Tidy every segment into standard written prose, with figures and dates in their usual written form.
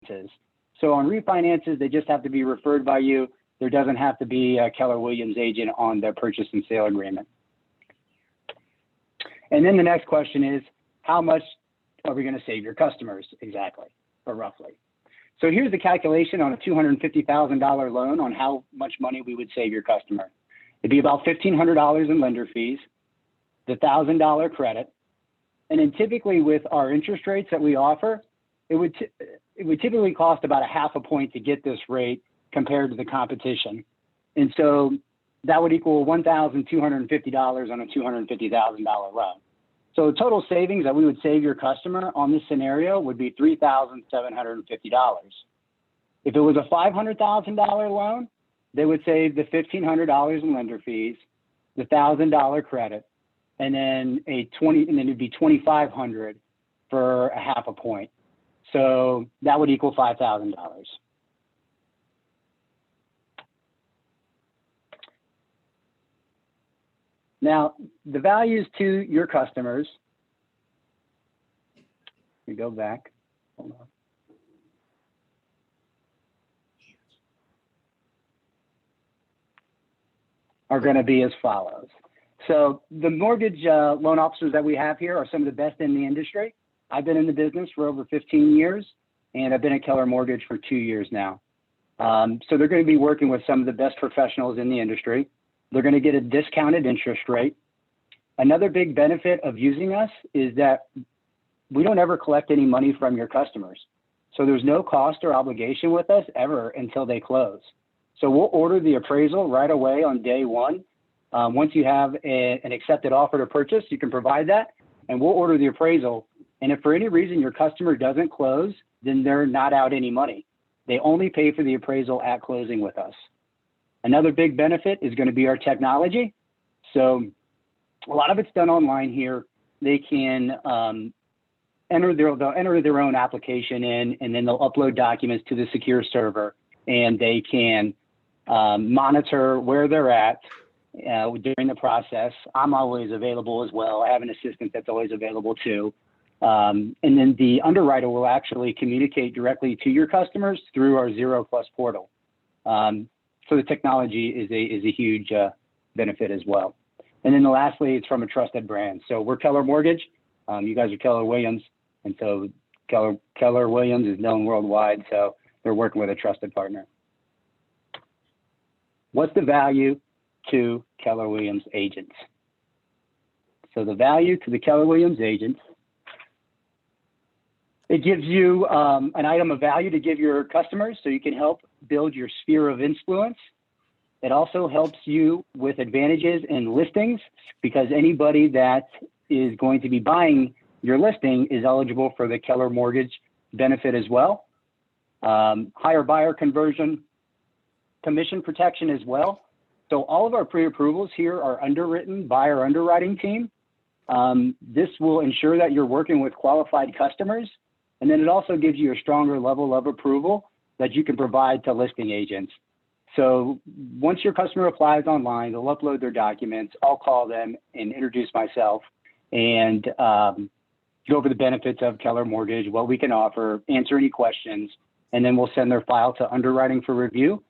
refinances. So on refinances, they just have to be referred by you. There doesn't have to be a Keller Williams agent on the purchase and sale agreement. And then the next question is, how much are we going to save your customers exactly, or roughly? So here's the calculation on a $250,000 loan on how much money we would save your customer. It'd be about $1,500 in lender fees, the $1,000 credit, and then typically with our interest rates that we offer, it would typically cost about 0.5 point to get this rate compared to the competition. And so that would equal $1,250 on a $250,000 loan. So the total savings that we would save your customer on this scenario would be $3,750. If it was a $500,000 loan, they would save the $1,500 in lender fees, the $1,000 credit, and then it'd be $2,500 for 0.5 point. So that would equal $5,000. Now, the values to your customers, we go back, hold on. Are going to be as follows. So the mortgage loan officers that we have here are some of the best in the industry. I've been in the business for over 15 years, and I've been at Keller Mortgage for 2 years now. So they're going to be working with some of the best professionals in the industry. They're going to get a discounted interest rate. Another big benefit of using us is that we don't ever collect any money from your customers. So there's no cost or obligation with us ever until they close. So we'll order the appraisal right away on day one. Once you have an accepted offer to purchase, you can provide that, and we'll order the appraisal. And if for any reason your customer doesn't close, then they're not out any money. They only pay for the appraisal at closing with us. Another big benefit is going to be our technology. So a lot of it's done online here. They can enter their own application in, and then they'll upload documents to the secure server, and they can monitor where they're at during the process. I'm always available as well. I have an assistant that's always available too. And then the underwriter will actually communicate directly to your customers through our Zero Plus portal. So the technology is a huge benefit as well. And then lastly, it's from a trusted brand. So we're Keller Mortgage. You guys are Keller Williams. And so Keller Williams is known worldwide. So they're working with a trusted partner. What's the value to Keller Williams agents? So the value to the Keller Williams agents, it gives you an item of value to give your customers so you can help build your sphere of influence. It also helps you with advantages in listings because anybody that is going to be buying your listing is eligible for the Keller Mortgage benefit as well. Higher buyer conversion, commission protection as well. So all of our pre-approvals here are underwritten by our underwriting team. This will ensure that you're working with qualified customers. And then it also gives you a stronger level of approval that you can provide to listing agents. So once your customer applies online, they'll upload their documents. I'll call them and introduce myself and go over the benefits of Keller Mortgage, what we can offer, answer any questions, and then we'll send their file to underwriting for review.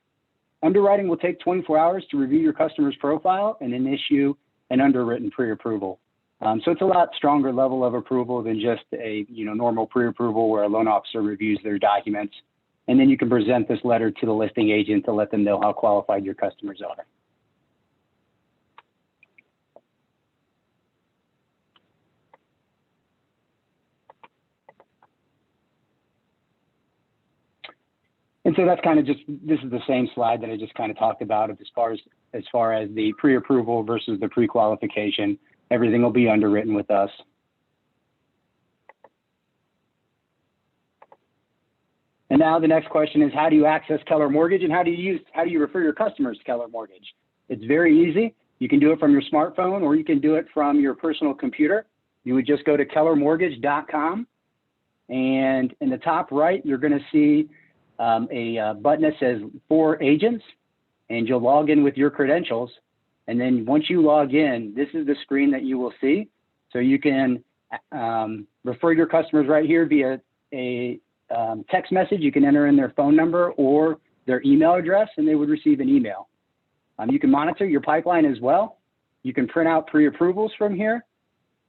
Underwriting will take 24 hours to review your customer's profile and then issue an underwritten pre-approval. So it's a lot stronger level of approval than just a normal pre-approval where a loan officer reviews their documents. And then you can present this letter to the listing agent to let them know how qualified your customers are. And so that's kind of just, this is the same slide that I just kind of talked about as far as the pre-approval versus the pre-qualification. Everything will be underwritten with us. And now the next question is, how do you access Keller Mortgage and how do you refer your customers to Keller Mortgage? It's very easy. You can do it from your smartphone or you can do it from your personal computer. You would just go to kellermortgage.com, and in the top right, you're going to see a button that says For Agents, and you'll log in with your credentials. And then once you log in, this is the screen that you will see. So you can refer your customers right here via text message, you can enter in their phone number or their email address, and they would receive an email. You can monitor your pipeline as well. You can print out pre-approvals from here.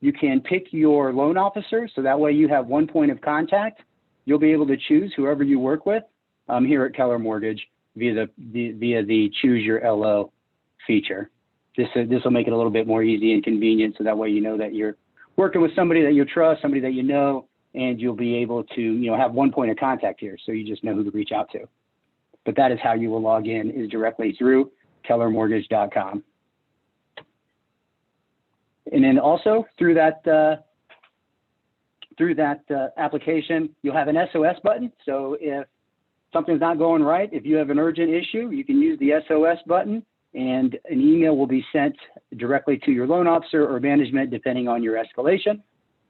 You can pick your loan officer, so that way you have one point of contact. You'll be able to choose whoever you work with here at Keller Mortgage via the Choose Your LO feature. This will make it a little bit more easy and convenient, so that way you know that you're working with somebody that you trust, somebody that you know, and you'll be able to have one point of contact here, so you just know who to reach out to. But that is how you will log in, is directly through kellermortgage.com. And then also through that application, you'll have an SOS button. So if something's not going right, if you have an urgent issue, you can use the SOS button, and an email will be sent directly to your loan officer or management, depending on your escalation.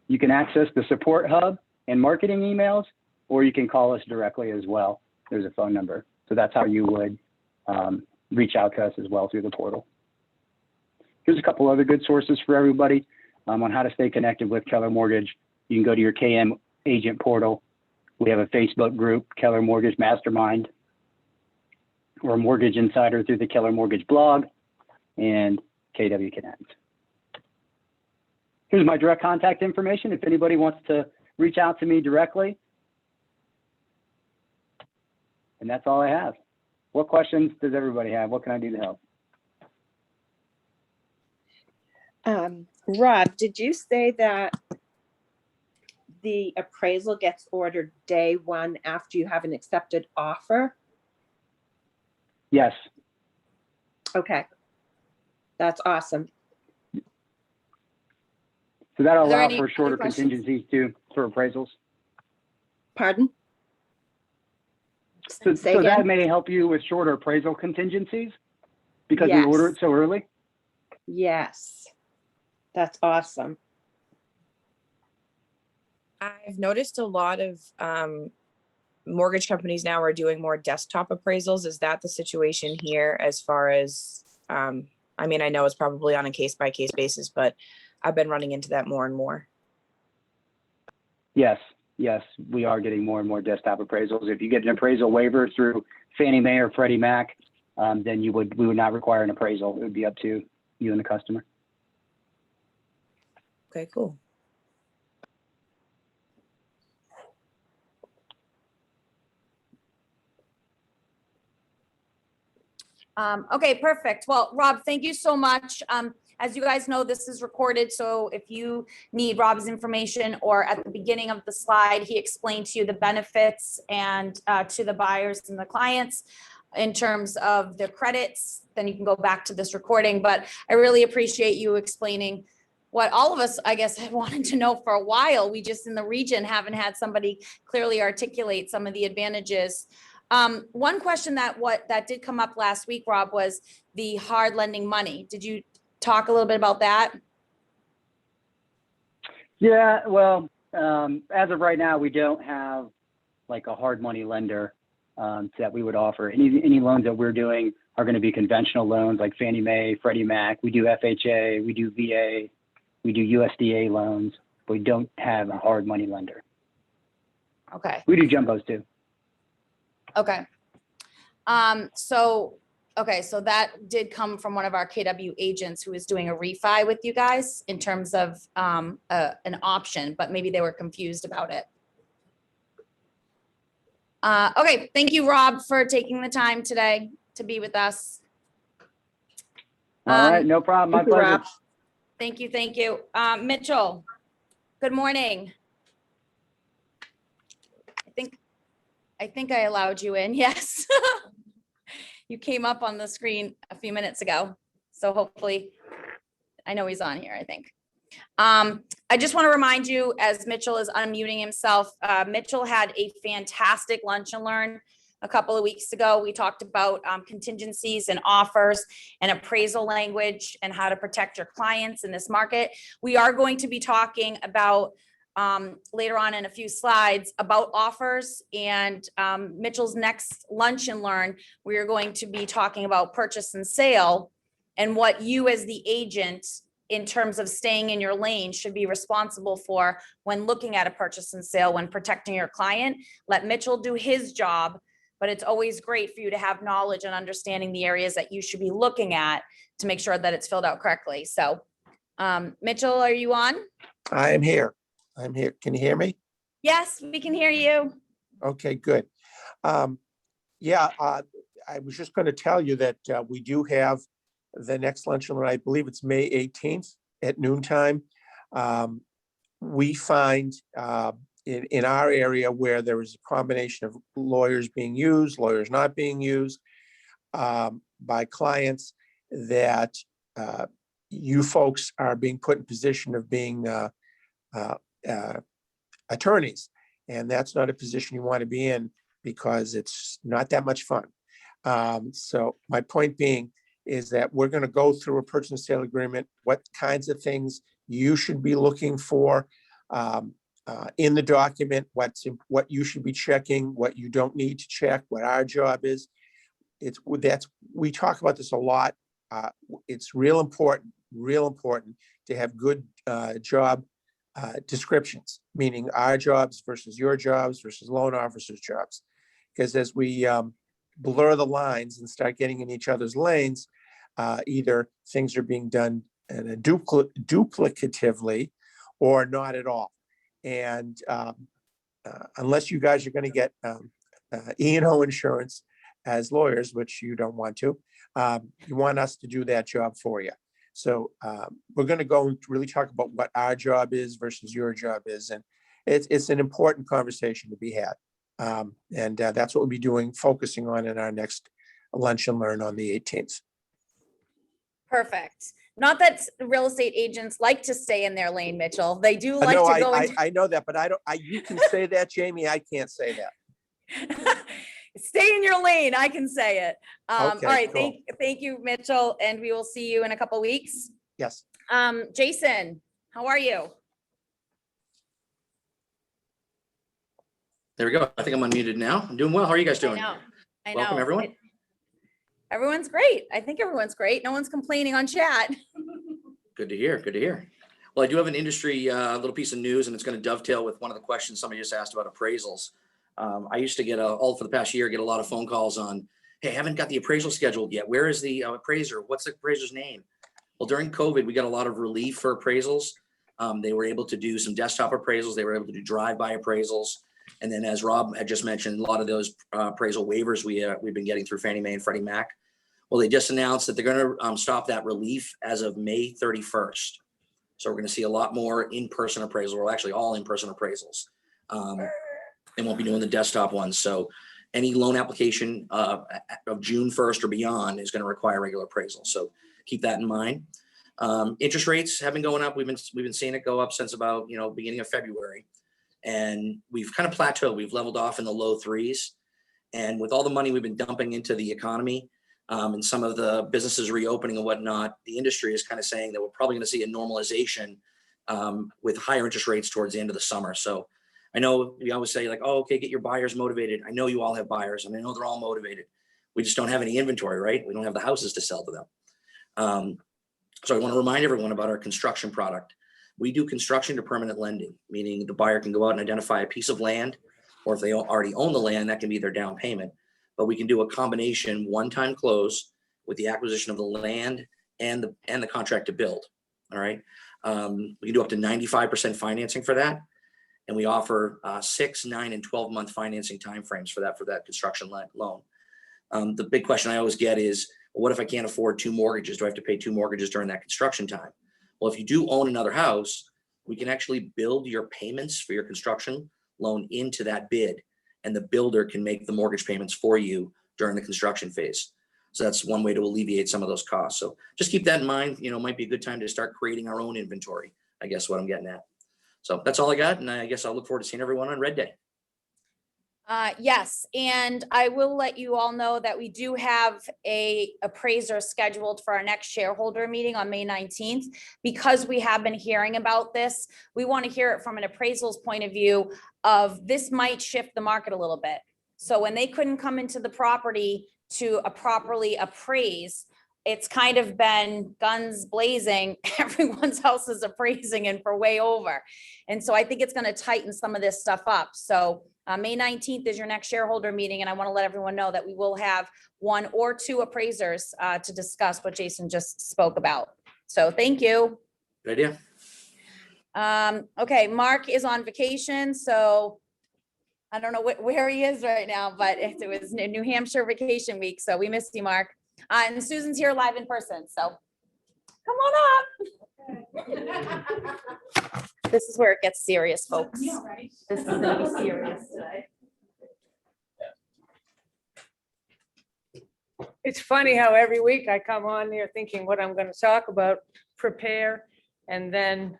You can access the support hub and marketing emails, or you can call us directly as well. There's a phone number. So that's how you would reach out to us as well through the portal. Here's a couple other good sources for everybody on how to stay connected with Keller Mortgage. You can go to your KM agent portal. We have a Facebook group, Keller Mortgage Mastermind, or a Mortgage Insider through the Keller Mortgage blog, and KW Connect. Here's my direct contact information if anybody wants to reach out to me directly. And that's all I have. What questions does everybody have? What can I do to help? Rob, did you say that the appraisal gets ordered day one after you have an accepted offer? Yes. Okay. That's awesome. So that'll Are there allow any for shorter other questions? contingencies too for appraisals. Pardon? So Say that again? may help you with shorter appraisal contingencies because Yes. we order it so early. Yes. That's awesome. I've noticed a lot of mortgage companies now are doing more desktop appraisals. Is that the situation here as far as, I mean, I know it's probably on a case-by-case basis, but I've been running into that more and more. Yes, we are getting more and more desktop appraisals. If you get an appraisal waiver through Fannie Mae or Freddie Mac, then we would not require an appraisal. It would be up to you and the customer. Okay, cool. Okay, perfect. Well, Rob, thank you so much. As you guys know, this is recorded, so if you need Rob's information, or at the beginning of the slide, he explained to you the benefits and to the buyers and the clients in terms of their credits, then you can go back to this recording. But I really appreciate you explaining what all of us, I guess, have wanted to know for a while. We just in the region haven't had somebody clearly articulate some of the advantages. One question that did come up last week, Rob, was the hard lending money. Did you talk a little bit about that? Yeah, well, as of right now, we don't have like a hard money lender that we would offer. Any loans that we're doing are going to be conventional loans like Fannie Mae, Freddie Mac. We do FHA, we do VA, we do USDA loans, but we don't have a hard money lender. Okay. We do jumbos too. Okay. So that did come from one of our KW agents who is doing a refi with you guys in terms of an option, but maybe they were confused about it. Okay, thank you, Rob, for taking the time today to be with us. All right, no problem. My pleasure. Rob. Thank you, thank you. Mitchell, good morning. I think I allowed you in, yes. You came up on the screen a few minutes ago, so hopefully, I know he's on here, I think. I just want to remind you, as Mitchell is unmuting himself, Mitchell had a fantastic lunch and learn a couple of weeks ago. We talked about contingencies and offers and appraisal language and how to protect your clients in this market. We are going to be talking about later on in a few slides about offers, and Mitchell's next lunch and learn, we are going to be talking about purchase and sale and what you as the agent in terms of staying in your lane should be responsible for when looking at a purchase and sale, when protecting your client. Let Mitchell do his job, but it's always great for you to have knowledge and understanding the areas that you should be looking at to make sure that it's filled out correctly. So Mitchell, are you on? I am here. I'm here. Can you hear me? Yes, we can hear you. Okay, good. Yeah, I was just going to tell you that we do have the next luncheon, I believe it's May 18th at noontime. We find in our area where there is a combination of lawyers being used, lawyers not being used by clients, that you folks are being put in position of being attorneys. And that's not a position you want to be in because it's not that much fun. So my point being is that we're going to go through a purchase and sale agreement, what kinds of things you should be looking for in the document, what you should be checking, what you don't need to check, what our job is. We talk about this a lot. It's real important to have good job descriptions, meaning our jobs versus your jobs versus loan officers' jobs. Because as we blur the lines and start getting in each other's lanes, either things are being done in a duplicatively or not at all. And unless you guys are going to get E&O insurance as lawyers, which you don't want to, you want us to do that job for you. So we're going to go and really talk about what our job is versus your job is. And it's an important conversation to be had. And that's what we'll be doing, focusing on in our next lunch and learn on the 18th. Perfect. Not that real estate agents like to stay in their lane, Mitchell. They do like No, to go I know that, but you can say that, Jamie. I can't say that. Stay in your lane. I can say it. Okay, all right. cool. Thank you, Mitchell. And we will see you in a couple weeks. Yes. Jason, how are you? There we go. I think I'm unmuted now. I'm doing well. How are you guys doing? I know. Welcome, everyone. Everyone's great. I think everyone's great. No one's complaining on chat. Good to hear. Good to hear. Well, I do have an industry little piece of news, and it's going to dovetail with one of the questions somebody just asked about appraisals. I used to get all for the past year, get a lot of phone calls on, hey, I haven't got the appraisal scheduled yet. Where is the appraiser? What's the appraiser's name? Well, during COVID, we got a lot of relief for appraisals. They were able to do some desktop appraisals. They were able to do drive-by appraisals. And then, as Rob had just mentioned, a lot of those appraisal waivers we've been getting through Fannie Mae and Freddie Mac. Well, they just announced that they're going to stop that relief as of May 31st. So we're going to see a lot more in-person appraisals, or actually all in-person appraisals. They won't be doing the desktop ones. So any loan application of June 1st or beyond is going to require regular appraisal. So keep that in mind. Interest rates have been going up. We've been seeing it go up since about beginning of February. And we've kind of plateaued. We've leveled off in the low threes. And with all the money we've been dumping into the economy and some of the businesses reopening and whatnot, the industry is kind of saying that we're probably going to see a normalization with higher interest rates towards the end of the summer. So I know we always say like, oh, okay, get your buyers motivated. I know you all have buyers and I know they're all motivated. We just don't have any inventory, right? We don't have the houses to sell to them. So I want to remind everyone about our construction product. We do construction to permanent lending, meaning the buyer can go out and identify a piece of land, or if they already own the land, that can be their down payment. But we can do a combination one-time close with the acquisition of the land and the contract to build. All right. We can do up to 95% financing for that. And we offer 6, 9, and 12-month financing timeframes for that construction loan. The big question I always get is, well, what if I can't afford 2 mortgages? Do I have to pay 2 mortgages during that construction time? Well, if you do own another house, we can actually build your payments for your construction loan into that bid, and the builder can make the mortgage payments for you during the construction phase. So that's one way to alleviate some of those costs. So just keep that in mind. It might be a good time to start creating our own inventory, I guess what I'm getting at. So that's all I got. And I guess I'll look forward to seeing everyone on Red Day. Yes, and I will let you all know that we do have a appraiser scheduled for our next shareholder meeting on May 19th. Because we have been hearing about this, we want to hear it from an appraisal's point of view of this might shift the market a little bit. So when they couldn't come into the property to properly appraise, it's kind of been guns blazing, everyone's else is appraising and for way over. And so I think it's going to tighten some of this stuff up. So May 19th is your next shareholder meeting, and I want to let everyone know that we will have 1 or 2 appraisers to discuss what Jason just spoke about. So thank you. Good idea. Okay, Mark is on vacation, so I don't know where he is right now, but it was New Hampshire vacation week, so we missed you, Mark. And Susan's here live in person, so come on up. This is where it gets serious, folks. This is gonna be serious today. It's funny how every week I come on there thinking what I'm going to talk about, prepare, and then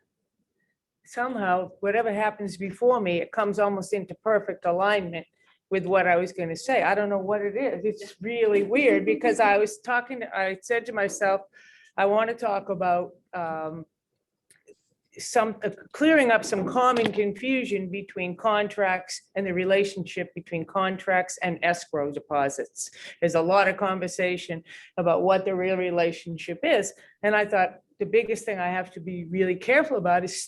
somehow whatever happens before me, it comes almost into perfect alignment with what I was going to say. I don't know what it is. It's really weird because I said to myself, I want to talk about clearing up some common confusion between contracts and the relationship between contracts and escrow deposits. There's a lot of conversation about what the real relationship is. And I thought the biggest thing I have to be really careful about is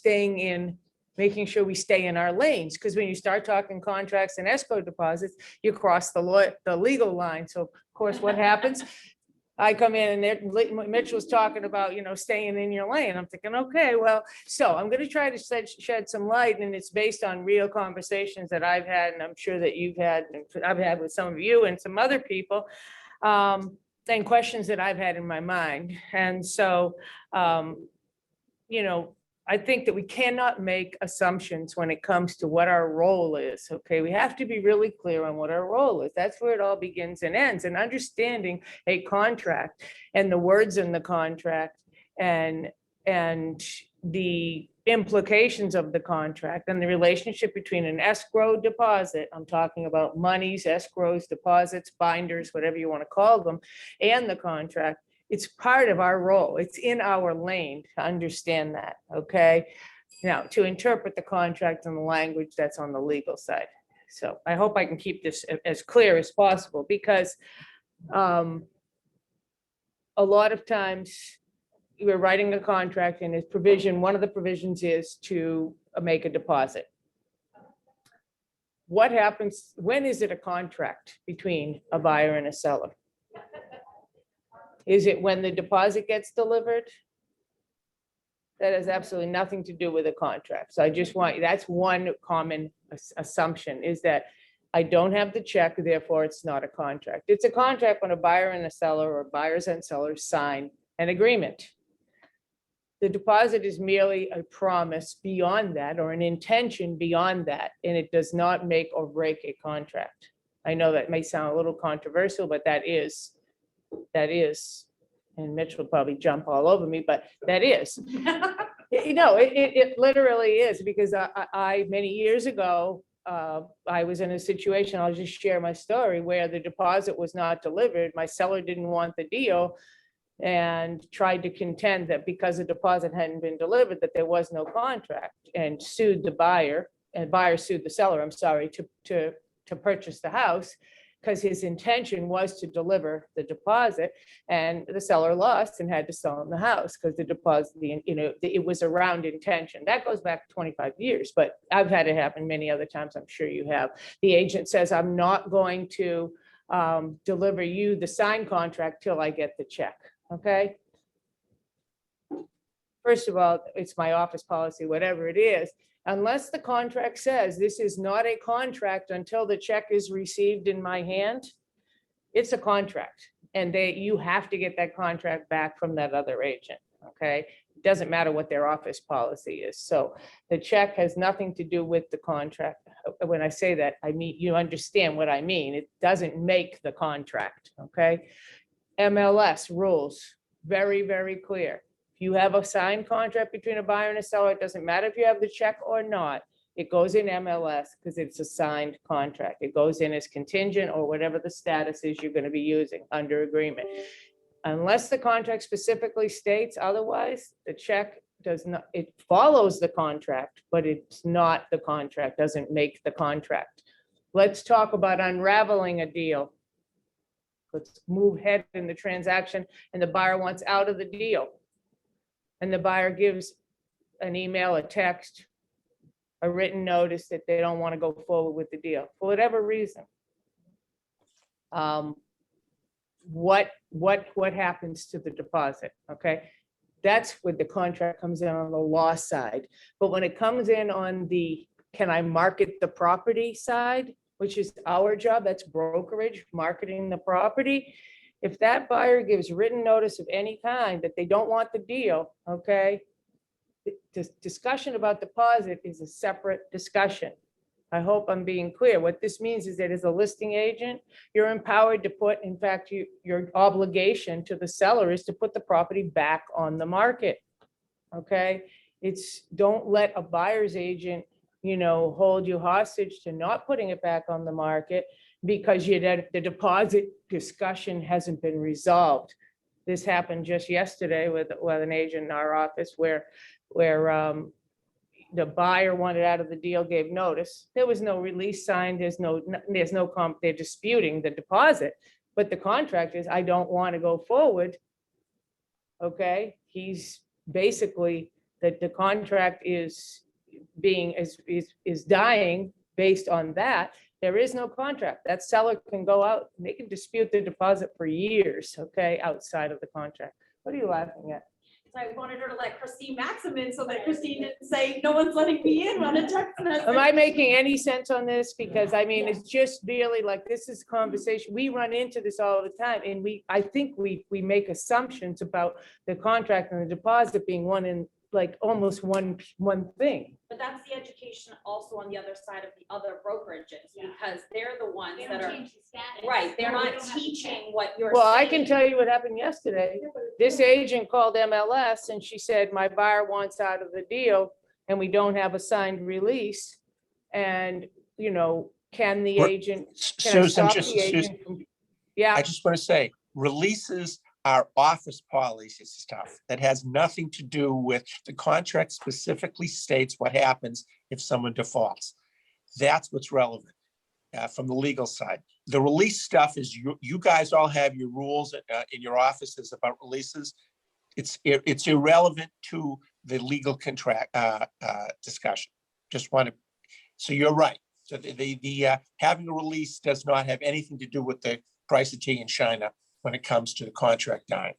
making sure we stay in our lanes. Because when you start talking contracts and escrow deposits, you cross the legal line. So of course, what happens? I come in and Mitch was talking about, staying in your lane. I'm thinking, okay, well, so I'm going to try to shed some light, and it's based on real conversations that I've had, and I'm sure that you've had, and I've had with some of you and some other people, and questions that I've had in my mind. And so, I think that we cannot make assumptions when it comes to what our role is. Okay, we have to be really clear on what our role is. That's where it all begins and ends. And understanding a contract and the words in the contract and the implications of the contract and the relationship between an escrow deposit, I'm talking about monies, escrows, deposits, binders, whatever you want to call them, and the contract. It's part of our role. It's in our lane to understand that, okay? Now, to interpret the contract and the language that's on the legal side. So I hope I can keep this as clear as possible, because a lot of times we're writing a contract and one of the provisions is to make a deposit. What happens, when is it a contract between a buyer and a seller? Is it when the deposit gets delivered? That has absolutely nothing to do with a contract. So that's one common assumption, is that I don't have the check, therefore it's not a contract. It's a contract when a buyer and a seller, or buyers and sellers, sign an agreement. The deposit is merely a promise beyond that, or an intention beyond that, and it does not make or break a contract. I know that may sound a little controversial, but that is, and Mitch will probably jump all over me, but that is, it literally is, because I many years ago, I was in a situation, I'll just share my story, where the deposit was not delivered. My seller didn't want the deal and tried to contend that because the deposit hadn't been delivered, that there was no contract, and sued the buyer, and buyer sued the seller, I'm sorry, to purchase the house, because his intention was to deliver the deposit, and the seller lost and had to sell him the house because the deposit, it was around intention. That goes back 25 years, but I've had it happen many other times. I'm sure you have. The agent says, I'm not going to deliver you the signed contract till I get the check. Okay. First of all, it's my office policy, whatever it is. Unless the contract says this is not a contract until the check is received in my hand, it's a contract. And you have to get that contract back from that other agent, okay? It doesn't matter what their office policy is. So the check has nothing to do with the contract. When I say that, I mean, you understand what I mean. It doesn't make the contract, okay? MLS rules, very, very clear. You have a signed contract between a buyer and a seller. It doesn't matter if you have the check or not. It goes in MLS because it's a signed contract. It goes in as contingent, or whatever the status is you're going to be using under agreement. Unless the contract specifically states otherwise, the check does not, it follows the contract, but it's not the contract, doesn't make the contract. Let's talk about unraveling a deal. let's move ahead in the transaction, and the buyer wants out of the deal. And the buyer gives an email, a text, a written notice that they don't want to go forward with the deal for whatever reason. What happens to the deposit? Okay, that's where the contract comes in on the law side. But when it comes in on the can I market the property side, which is our job, that's brokerage, marketing the property. If that buyer gives written notice of any kind that they don't want the deal, okay, the discussion about deposit is a separate discussion. I hope I'm being clear. What this means is that as a listing agent, you're empowered to put, in fact, your obligation to the seller is to put the property back on the market. Okay, it's don't let a buyer's agent, hold you hostage to not putting it back on the market because the deposit discussion hasn't been resolved. This happened just yesterday with an agent in our office where the buyer wanted out of the deal, gave notice. There was no release signed. They're disputing the deposit, but the contract is, I don't want to go forward. Okay, he's basically that the contract is dying based on that. There is no contract. That seller can go out and they can dispute the deposit for years, okay, outside of the contract. What are you laughing at? So I wanted her to let Christine Maxim in so that Christine didn't say, no one's letting me in on a text message. Am I making any sense on this? Because I mean, it's just really like, this is conversation. We run into this all the time. And I think we make assumptions about the contract and the deposit being one in like almost one thing. But that's the education also on the other side of the other brokerages, because they're the ones that are, right, they're not teaching what you're Well, saying. I can tell you what happened yesterday. This agent called MLS and she said, my buyer wants out of the deal and we don't have a signed release. And, can the agent, can I Susan, stop the agent from? Yeah, I just want to say, releases are office policy stuff that has nothing to do with the contract. Specifically states what happens if someone defaults. That's what's relevant from the legal side. The release stuff is you guys all have your rules in your offices about releases. It's irrelevant to the legal contract discussion. Just want to, so you're right. So the having a release does not have anything to do with the price of tea in China when it comes to the contract dying.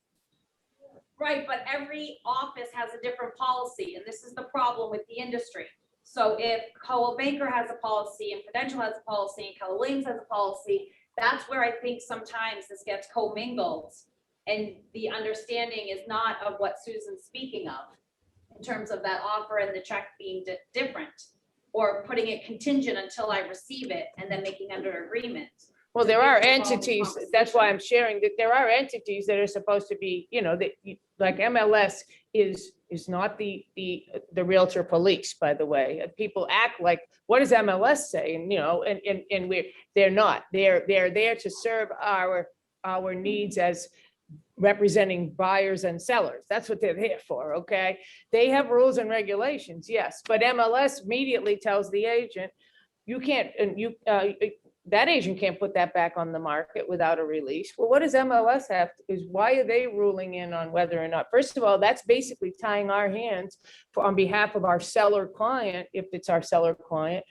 Right, but every office has a different policy, and this is the problem with the industry. So if Coldwell Banker has a policy and Prudential has a policy and Keller Williams has a policy, that's where I think sometimes this gets commingled and the understanding is not of what Susan's speaking of in terms of that offer and the check being different, or putting it contingent until I receive it and then making under agreement. well, there are entities, that's why I'm sharing that there are entities that are supposed to be, like MLS is not the realtor police, by the way. People act like, what does MLS say? And, they're not, they're there to serve our needs as representing buyers and sellers. That's what they're there for, okay? They have rules and regulations, yes, but MLS immediately tells the agent, you can't, that agent can't put that back on the market without a release. Well, what does MLS have? Is why are they ruling in on whether or not? First of all, that's basically tying our hands on behalf of our seller client, if it's our seller client.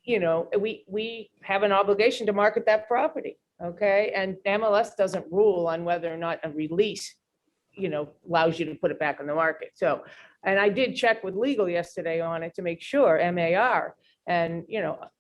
We have an obligation to market that property, okay? And MLS doesn't rule on whether or not a release, allows you to put it back on the market. So, and I did check with legal yesterday on it to make sure, MAR. And,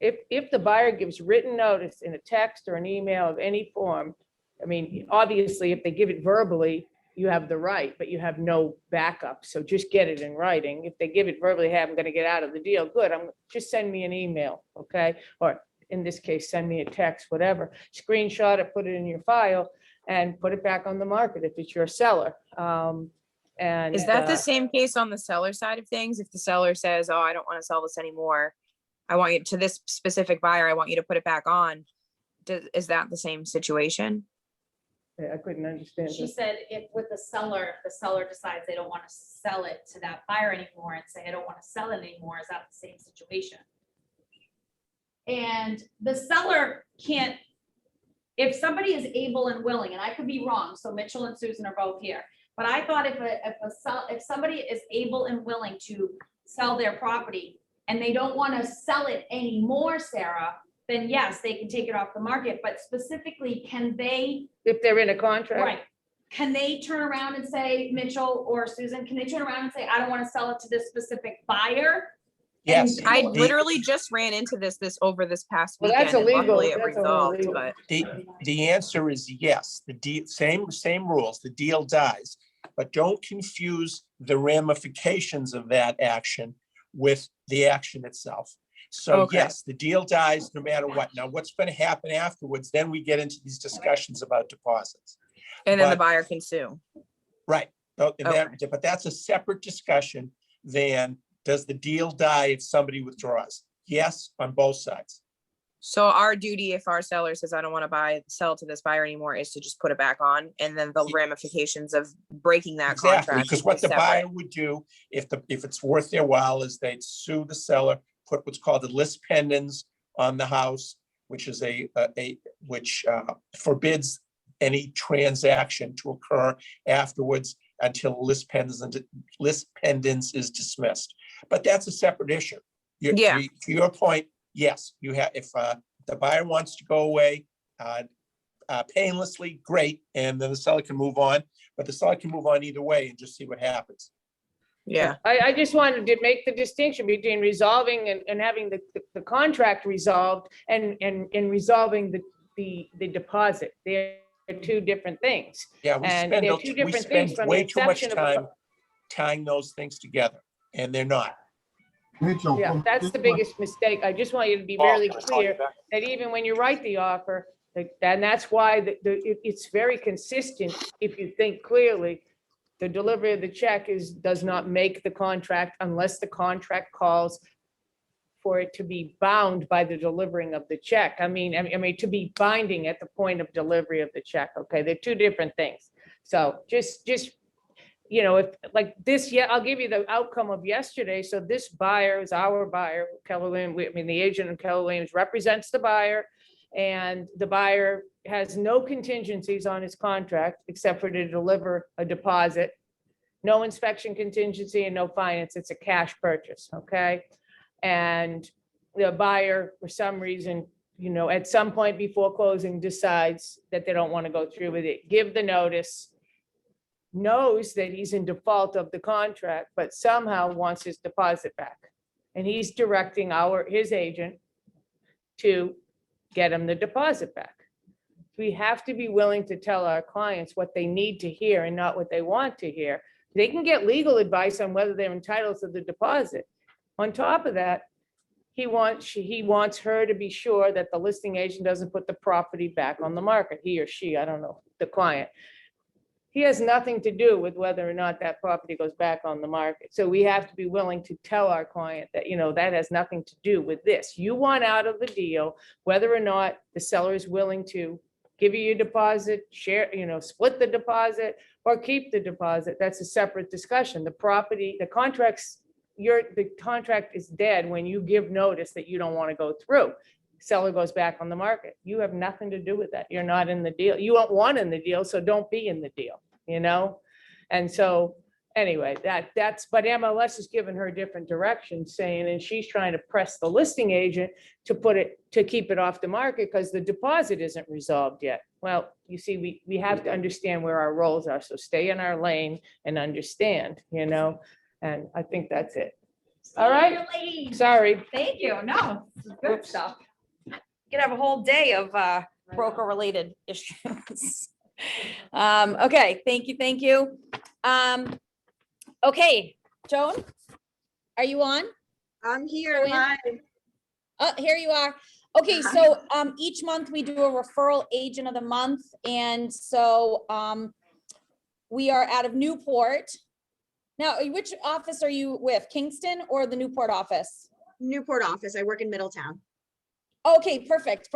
if the buyer gives written notice in a text or an email of any form, I mean, obviously, if they give it verbally, you have the right, but you have no backup. So just get it in writing. If they give it verbally, hey, I'm going to get out of the deal. Good. Just send me an email. Okay. Or in this case, send me a text, whatever, screenshot it, put it in your file and put it back on the market if it's your seller. And Is that the same case on the seller side of things? If the seller says, oh, I don't want to sell this anymore, I want you to this specific buyer, I want you to put it back on. Is that the same situation? I couldn't understand. She said if with the seller decides they don't want to sell it to that buyer anymore and say, I don't want to sell it anymore, is that the same situation? And the seller can't if somebody is able and willing, and I could be wrong, so Mitchell and Susan are both here, but I thought if somebody is able and willing to sell their property and they don't want to sell it anymore, Sarah, then yes, they can take it off the market, but specifically, can they, If they're in a contract. right? Can they turn around and say, Mitchell or Susan, can they turn around and say, I don't want to sell it to this specific buyer? Yes. I The- literally just ran into this over this past Well, weekend that's and illegal. luckily it That's resolved, illegal. but The answer is yes. The deal, same rules, the deal dies. But don't confuse the ramifications of that action with the action itself. So Okay. yes, the deal dies no matter what. Now, what's going to happen afterwards, then we get into these discussions about deposits. and then the But- buyer can sue. Right. So, and that- Okay. but that's a separate discussion than does the deal die if somebody withdraws? Yes, on both sides. So our duty, if our seller says, I don't want to sell to this buyer anymore, is to just put it back on, and then the ramifications of breaking that Exactly, contract. because what is the separate. buyer would do, if it's worth their while, is they'd sue the seller, put what's called the lis pendens on the house, which is which forbids any transaction to occur afterwards until lis pendens is dismissed. But that's a separate issue. Yeah. To your point, yes, you have, if the buyer wants to go away painlessly, great, and then the seller can move on, but the seller can move on either way and just see what happens. Yeah, I just wanted to make the distinction between resolving and having the contract resolved and resolving the deposit. They're two different things. Yeah, we And spend, they're two we different things spend from the way too much inception of the time tying those things together, and they're not. Mitchell. Yeah, from that's this the one- biggest mistake. I just want you to be really clear that even when you write the offer, and that's why it's very consistent if you think clearly. The delivery of the check does not make the contract unless the contract calls for it to be bound by the delivering of the check. I mean, to be binding at the point of delivery of the check, okay? They're two different things. So just, if like this, yeah, I'll give you the outcome of yesterday. So this buyer is our buyer, Keller Williams. The agent of Keller Williams represents the buyer, and the buyer has no contingencies on his contract except for to deliver a deposit, no inspection contingency and no finance. It's a cash purchase, okay? And the buyer, for some reason, at some point before closing, decides that they don't want to go through with it, give the notice, knows that he's in default of the contract, but somehow wants his deposit back. And he's directing his agent to get him the deposit back. We have to be willing to tell our clients what they need to hear and not what they want to hear. They can get legal advice on whether they're entitled to the deposit. On top of that, he wants her to be sure that the listing agent doesn't put the property back on the market, he or she, I don't know, the client. He has nothing to do with whether or not that property goes back on the market. So we have to be willing to tell our client that, that has nothing to do with this. You want out of the deal, whether or not the seller is willing to give you your deposit, share, split the deposit or keep the deposit. That's a separate discussion. The contract is dead when you give notice that you don't want to go through. Seller goes back on the market. You have nothing to do with that. You're not in the deal. You don't want in the deal, so don't be in the deal, And so anyway, but MLS has given her different direction saying, and she's trying to press the listing agent to keep it off the market because the deposit isn't resolved yet. Well, you see, we have to understand where our roles are. So stay in our lane and understand, and I think that's it. All right. Sorry. Thank you. No, this is good stuff. You could have a whole day of broker related issues. Okay, thank you. Okay, Joan, are you on? I'm here. Joanne? Hi. Oh, here you are. Okay, so each month we do a referral agent of the month. And so we are out of Newport. Now, which office are you with? Kingston or the Newport office? Newport office. I work in Middletown. Okay, perfect.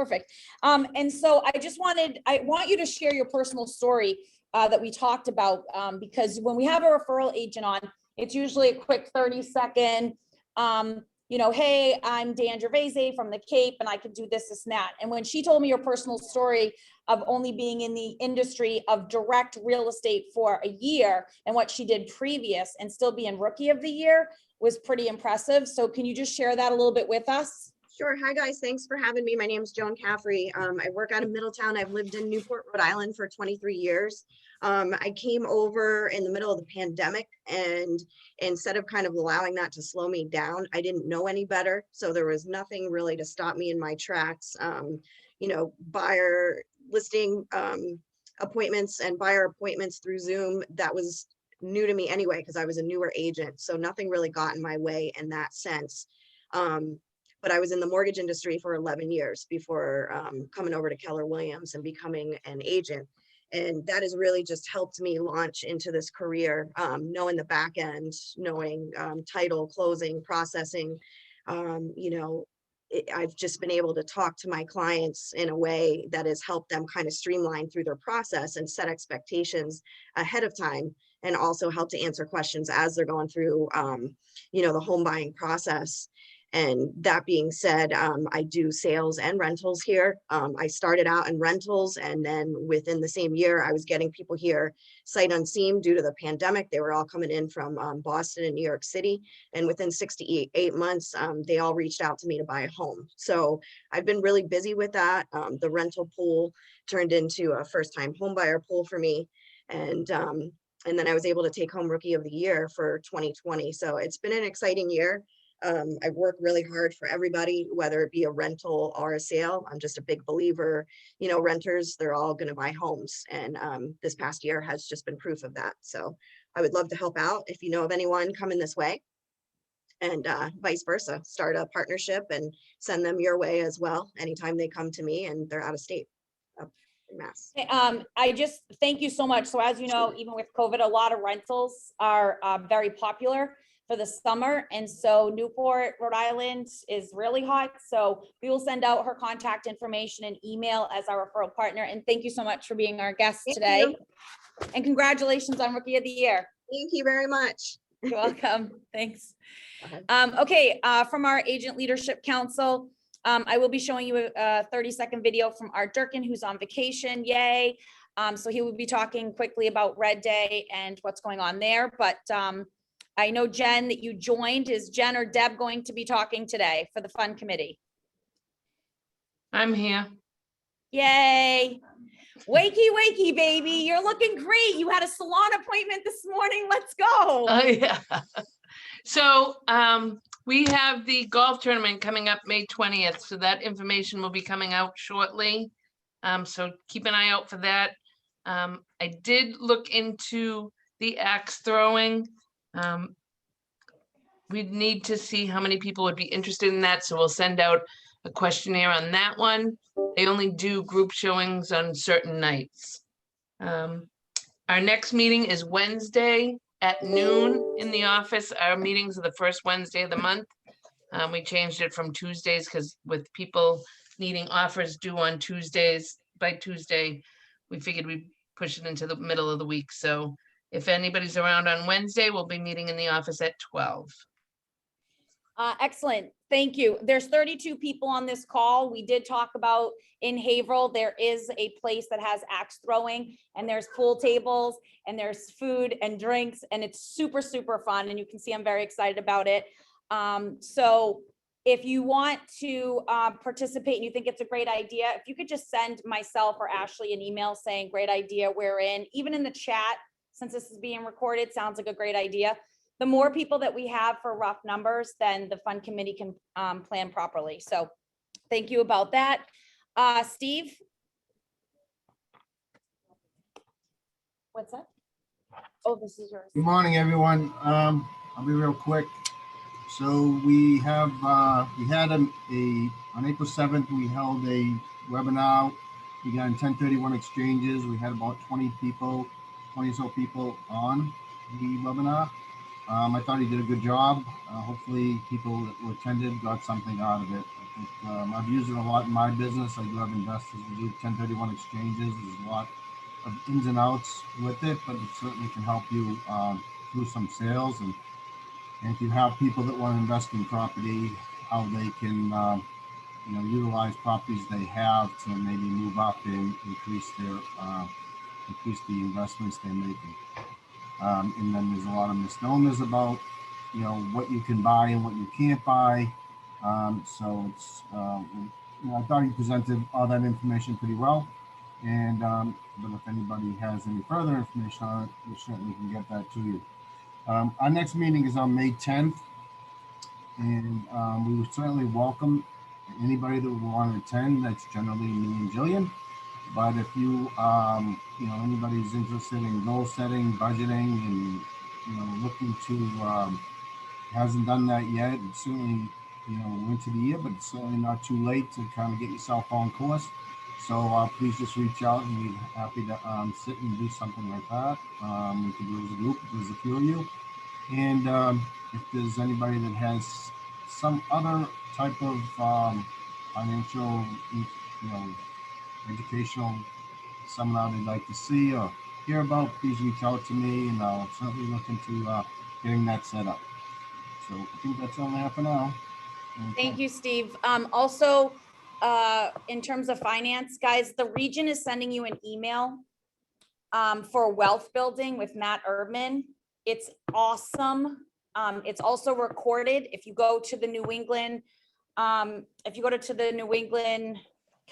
And so I want you to share your personal story that we talked about because when we have a referral agent on, it's usually a quick 30-second, you know, hey, I'm Dan Gervais from the Cape and I could do this, this and that. And when she told me her personal story of only being in the industry of direct real estate for a year and what she did previous and still being rookie of the year was pretty impressive. So can you just share that a little bit with us? Sure. Hi, guys. Thanks for having me. My name is Joan Caffrey. I work out of Middletown. I've lived in Newport, Rhode Island for 23 years. I came over in the middle of the pandemic, and instead of kind of allowing that to slow me down, I didn't know any better. So there was nothing really to stop me in my tracks. You know, buyer listing appointments and buyer appointments through Zoom, that was new to me anyway, because I was a newer agent. So nothing really got in my way in that sense. But I was in the mortgage industry for 11 years before coming over to Keller Williams and becoming an agent. And that has really just helped me launch into this career, knowing the back end, knowing title, closing, processing. You know, I've just been able to talk to my clients in a way that has helped them kind of streamline through their process and set expectations ahead of time, and also help to answer questions as they're going through, you know, the home buying process. And that being said, I do sales and rentals here. I started out in rentals, and then within the same year, I was getting people here sight unseen due to the pandemic. They were all coming in from Boston and New York City. And within 68 months, they all reached out to me to buy a home. So I've been really busy with that. The rental pool turned into a first-time home buyer pool for me. And then I was able to take home Rookie of the Year for 2020. So it's been an exciting year. I've worked really hard for everybody, whether it be a rental or a sale. I'm just a big believer, you know, renters, they're all going to buy homes. And this past year has just been proof of that. So I would love to help out if you know of anyone coming this way, and vice versa, start a partnership and send them your way as well anytime they come to me and they're out of state. Mass. I just thank you so much. So as you know, even with COVID, a lot of rentals are very popular for the summer. And so Newport, Rhode Island is really hot. So we will send out her contact information and email as our referral partner. And thank you so much for being our guest today. And congratulations on Rookie of the Year. Thank you very much. You're welcome. Thanks. Okay, from our Agent Leadership Council, I will be showing you a 30-second video from Art Durkin, who's on vacation. Yay. So he will be talking quickly about Red Day and what's going on there. But I know, Jen, that you joined. Is Jen or Deb going to be talking today for the fun committee? I'm here. Yay. Wakey, wakey, baby. You're looking great. You had a salon appointment this morning. Let's go. Oh, yeah. So we have the golf tournament coming up May 20th. So that information will be coming out shortly. So keep an eye out for that. I did look into the axe throwing. We'd need to see how many people would be interested in that. So we'll send out a questionnaire on that one. They only do group showings on certain nights. Our next meeting is Wednesday at noon in the office. Our meetings are the first Wednesday of the month. We changed it from Tuesdays because with people needing offers due on Tuesdays, by Tuesday, we figured we'd push it into the middle of the week. So if anybody's around on Wednesday, we'll be meeting in the office at 12. Excellent. Thank you. There's 32 people on this call. We did talk about in Haverhill, there is a place that has axe throwing, and there's pool tables and there's food and drinks, and it's super, super fun. And you can see I'm very excited about it. So if you want to participate and you think it's a great idea, if you could just send myself or Ashley an email saying great idea, we're in, even in the chat, since this is being recorded, sounds like a great idea. The more people that we have for rough numbers, then the fund committee can plan properly. So thank you about that. Steve? What's that? Oh, this is yours. Good morning, everyone. I'll be real quick. So we have, we had on April 7th, we held a webinar. We got in 1031 exchanges. We had about 20 or so people on the webinar. I thought he did a good job. Hopefully people that were attended got something out of it. I think I've used it a lot in my business. I do have investors who do 1031 exchanges. There's a lot of ins and outs with it, but it certainly can help you through some sales. And And if you have people that want to invest in property, how they can, utilize properties they have to maybe move up and increase the investments they're making. And then there's a lot of misnomers about, what you can buy and what you can't buy. So it's, I thought he presented all that information pretty well. And, but if anybody has any further information on it, we certainly can get that to you. Our next meeting is on May 10th. And we would certainly welcome anybody that would want to attend. That's generally me and Jillian. But if you, anybody's interested in goal setting, budgeting, and, looking to, hasn't done that yet, it's certainly, into the year, but it's certainly not too late to kind of get yourself on course. So please just reach out and we'd be happy to sit and do something like that. We can do it as a group if there's a few of you. And if there's anybody that has some other type of financial, educational seminar they'd like to see or hear about, please reach out to me and I'll certainly look into getting that set up. So I think that's all I have for now. Thank you, Steve. Also, in terms of finance, guys, the region is sending you an email for wealth building with Matt Erdman. It's awesome. It's also recorded. If you go to the New England,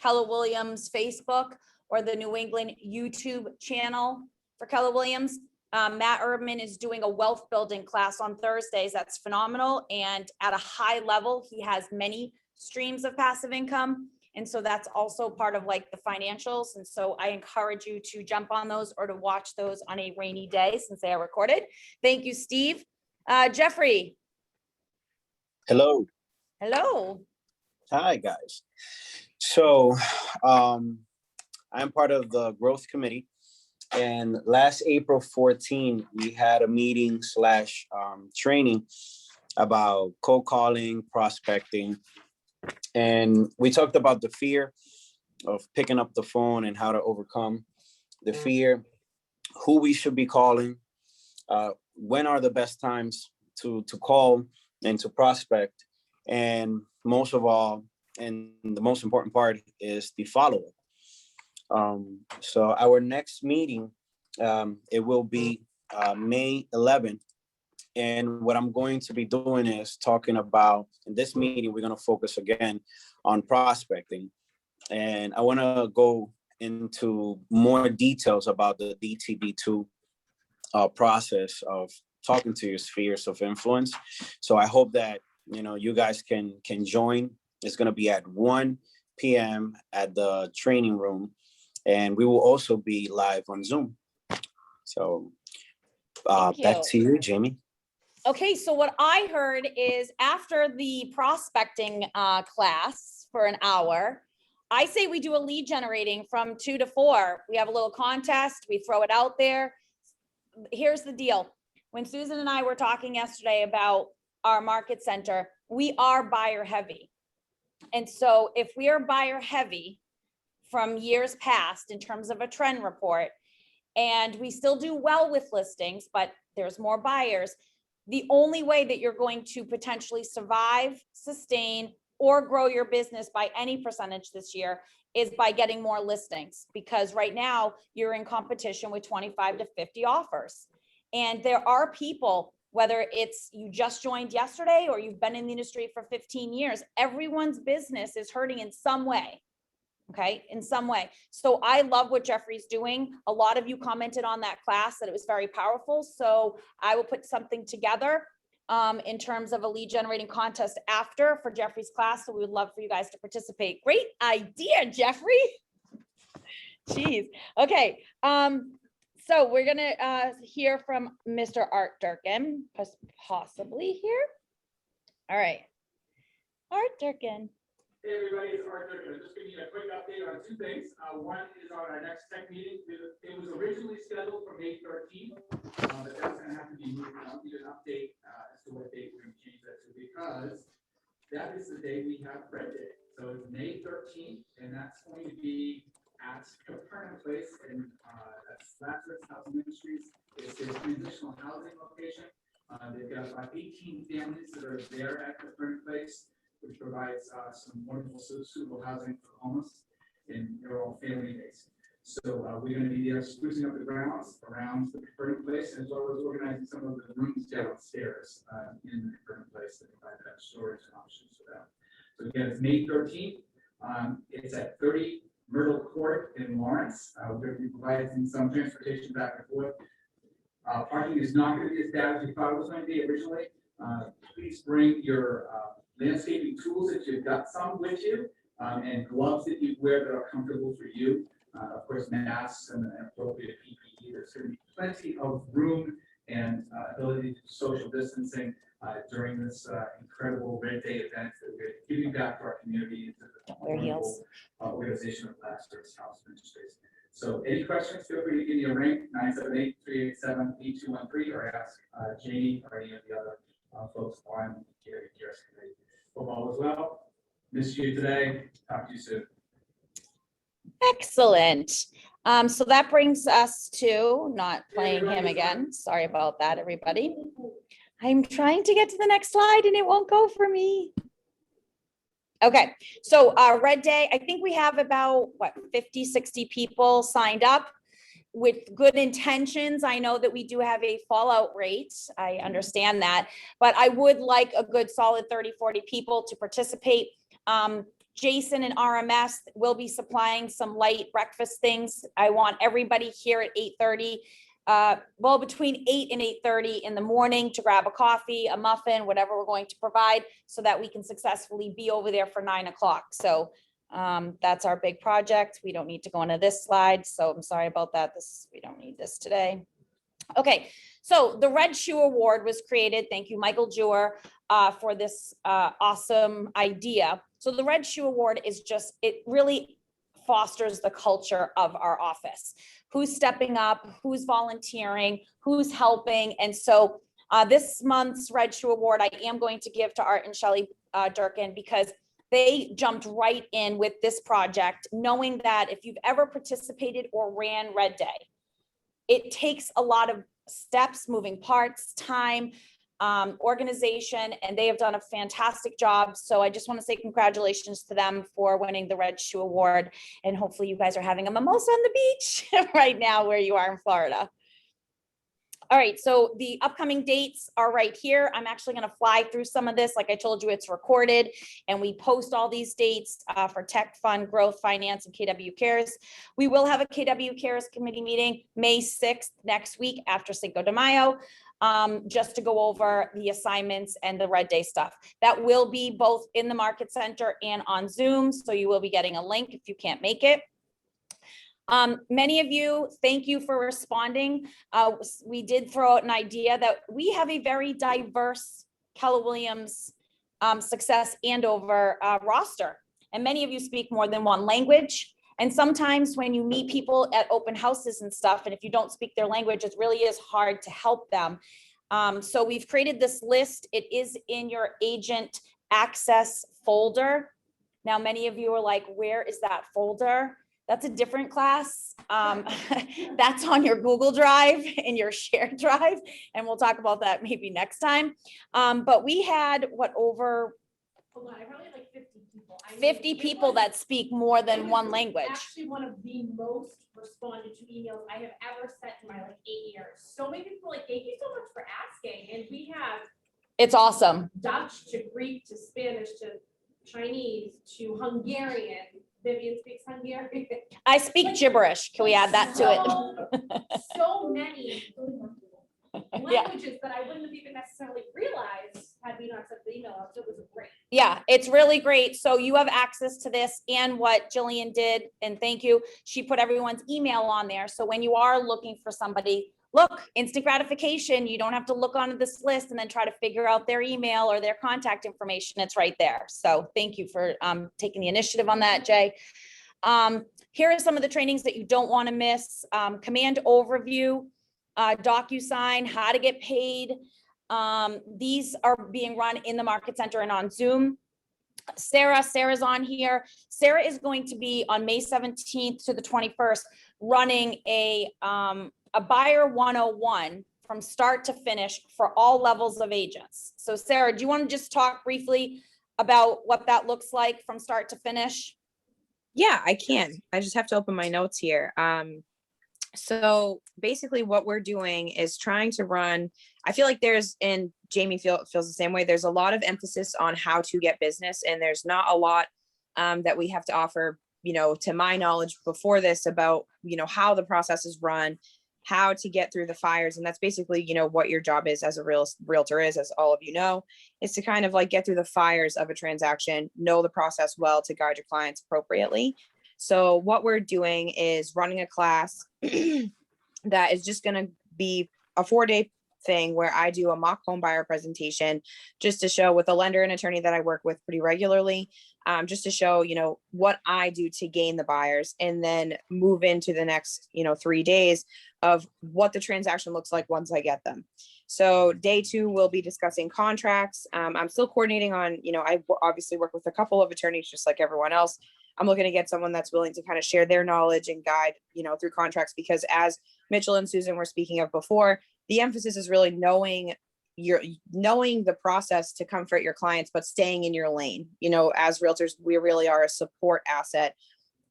Keller Williams Facebook or the New England YouTube channel for Keller Williams, Matt Erdman is doing a wealth building class on Thursdays. That's phenomenal. And at a high level, he has many streams of passive income. And so that's also part of like the financials. And so I encourage you to jump on those or to watch those on a rainy day since they are recorded. Thank you, Steve. Jeffrey. Hello. Hello. Hi, guys. So I'm part of the growth committee. And last April 14, we had a meeting / training about cold calling, prospecting. And we talked about the fear of picking up the phone and how to overcome the fear, who we should be calling, when are the best times to call and to prospect. And most of all, and the most important part is the follow-up. So our next meeting, it will be May 11th. And what I'm going to be doing is talking about, in this meeting, we're going to focus again on prospecting. And I want to go into more details about the DTD2 process of talking to your spheres of influence. So I hope that, you guys can join. It's going to be at 1 p.m. at the training room. And we will also be live on Zoom. So back to you, Jamie. Okay, so what I heard is after the prospecting class for an hour, I say we do a lead generating from 2 to 4. We have a little contest, we throw it out there. Here's the deal. When Susan and I were talking yesterday about our market center, we are buyer heavy. And so if we are buyer heavy from years past in terms of a trend report, and we still do well with listings, but there's more buyers, the only way that you're going to potentially survive, sustain, or grow your business by any percentage this year is by getting more listings, because right now you're in competition with 25 to 50 offers. And there are people, whether it's you just joined yesterday or you've been in the industry for 15 years, everyone's business is hurting in some way. Okay, in some way. So I love what Jeffrey's doing. A lot of you commented on that class that it was very powerful. So I will put something together in terms of a lead generating contest after for Jeffrey's class. So we would love for you guys to participate. Great idea, Jeffrey. Jeez. Okay. So we're gonna hear from Mr. Art Durkin, possibly here. All right. Art Durkin. Hey everybody, it's Art Durkin. I'm just giving you a quick update on 2 things. One is on our next tech meeting. It was originally scheduled for May 13th, but that's going to have to be moved. I'll need an update as to what date we're going to change that to, because that is the day we have Red Day. So it's May 13th, and that's going to be at Capernaum Place in that's Lazarus Housing Industries. It's a transitional housing location. They've got about 18 families that are there at the current place, which provides some wonderful suitable housing for homeless, and they're all family based. So we're going to be there sprucing up the grounds around the current place, as well as organizing some of the rooms downstairs in the current place that provide that storage options for them. So again, it's May 13th. It's at 30 Myrtle Court in Lawrence. We're going to be providing some transportation back and forth. Parking is not going to be as bad as we thought it was going to be originally. Please bring your landscaping tools if you've got some with you, and gloves that you wear that are comfortable for you. Of course, masks and appropriate PPE. There's going to be plenty of room and ability to do social distancing during this incredible Red Day event that we're giving back to our community and to the wonderful organization of Last Service House Ministries. So any questions, feel free to give me a ring, 978-387-8213, or ask Janie or any of the other folks on the care committee. Hope all is well. Miss you today. Talk to you soon. Excellent. So that brings us to not playing him again. Sorry about that, everybody. I'm trying to get to the next slide and it won't go for me. Okay, so Red Day, I think we have about, what, 50, 60 people signed up with good intentions. I know that we do have a fallout rate. I understand that, but I would like a good solid 30, 40 people to participate. Jason and RMS will be supplying some light breakfast things. I want everybody here at 8:30. Well, between 8 and 8:30 in the morning to grab a coffee, a muffin, whatever we're going to provide, so that we can successfully be over there for 9 o'clock. So that's our big project. We don't need to go into this slide, so I'm sorry about that. We don't need this today. Okay, so the Red Shoe Award was created. Thank you, Michael Jewer, for this awesome idea. So the Red Shoe Award is just, it really fosters the culture of our office. Who's stepping up, who's volunteering, who's helping. And so this month's Red Shoe Award, I am going to give to Art and Shelley Durkin, because they jumped right in with this project, knowing that if you've ever participated or ran Red Day, it takes a lot of steps, moving parts, time, organization, and they have done a fantastic job. So I just want to say congratulations to them for winning the Red Shoe Award. And hopefully you guys are having a mimosa on the beach right now where you are in Florida. All right, so the upcoming dates are right here. I'm actually going to fly through some of this. Like I told you, it's recorded, and we post all these dates for Tech Fund, Growth, Finance, and KW Cares. We will have a KW Cares committee meeting May 6th next week after Cinco de Mayo, just to go over the assignments and the Red Day stuff. That will be both in the Market Center and on Zoom, so you will be getting a link if you can't make it. Many of you, thank you for responding. We did throw out an idea that we have a very diverse Keller Williams Success Andover roster, and many of you speak more than one language. And sometimes when you meet people at open houses and stuff, and if you don't speak their language, it really is hard to help them. So we've created this list. It is in your agent access folder. Now, many of you are like, where is that folder? That's a different class. That's on your Google Drive and your shared drive. And we'll talk about that maybe next time. But we had over probably like 50 people. 50 people that speak more than one language. Actually, one of the most responded to emails I have ever sent in my 8 years. So many people like, thank you so much for asking. And we have it's awesome. Dutch to Greek to Spanish to Chinese to Hungarian. Vivian speaks Hungarian. I speak gibberish. Can we add that to it? So many languages that I wouldn't have even necessarily realized had we not sent the email out. So it was great. Yeah, it's really great. So you have access to this, and what Jillian did, and thank you, she put everyone's email on there. So when you are looking for somebody, look, instant gratification. You don't have to look onto this list and then try to figure out their email or their contact information. It's right there. So thank you for taking the initiative on that, Jay. Here are some of the trainings that you don't want to miss. Command overview, DocuSign, how to get paid. These are being run in the Market Center and on Zoom. Sarah's on here. Sarah is going to be on May 17th to the 21st running a buyer 101 from start to finish for all levels of agents. So Sarah, do you want to just talk briefly about what that looks like from start to finish? Yeah, I can. I just have to open my notes here. So basically what we're doing is trying to run, I feel like and Jamie feels the same way. There's a lot of emphasis on how to get business, and there's not a lot that we have to offer, to my knowledge before this about, how the process is run, how to get through the fires. And that's basically, what your job is as a realtor is, as all of you know, is to kind of like get through the fires of a transaction, know the process well to guide your clients appropriately. So what we're doing is running a class that is just going to be a 4-day thing where I do a mock home buyer presentation just to show, with a lender and attorney that I work with pretty regularly, just to show, what I do to gain the buyers, and then move into the next, 3 days of what the transaction looks like once I get them. So day 2, we'll be discussing contracts. I'm still coordinating on, I obviously work with a couple of attorneys just like everyone else. I'm looking to get someone that's willing to kind of share their knowledge and guide, through contracts, because as Mitchell and Susan were speaking of before, the emphasis is really knowing the process to comfort your clients, but staying in your lane. As realtors, we really are a support asset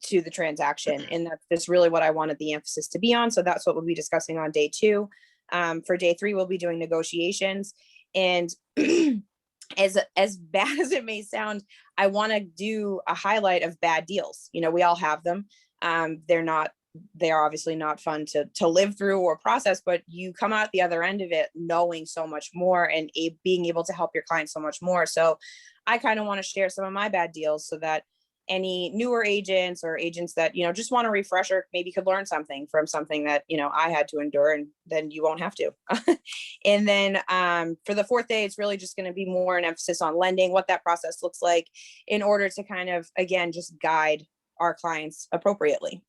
to the transaction. And that's really what I wanted the emphasis to be on. So that's what we'll be discussing on day 2. For day 3, we'll be doing negotiations. And as bad as it may sound, I want to do a highlight of bad deals. We all have them. They are obviously not fun to live through or process, but you come out the other end of it knowing so much more and being able to help your clients so much more. So I kind of want to share some of my bad deals so that any newer agents or agents that, just want a refresher, maybe could learn something from something that, I had to endure, and then you won't have to. And then for the 4th day, it's really just going to be more an emphasis on lending, what that process looks like, in order to kind of, again, just guide our clients appropriately.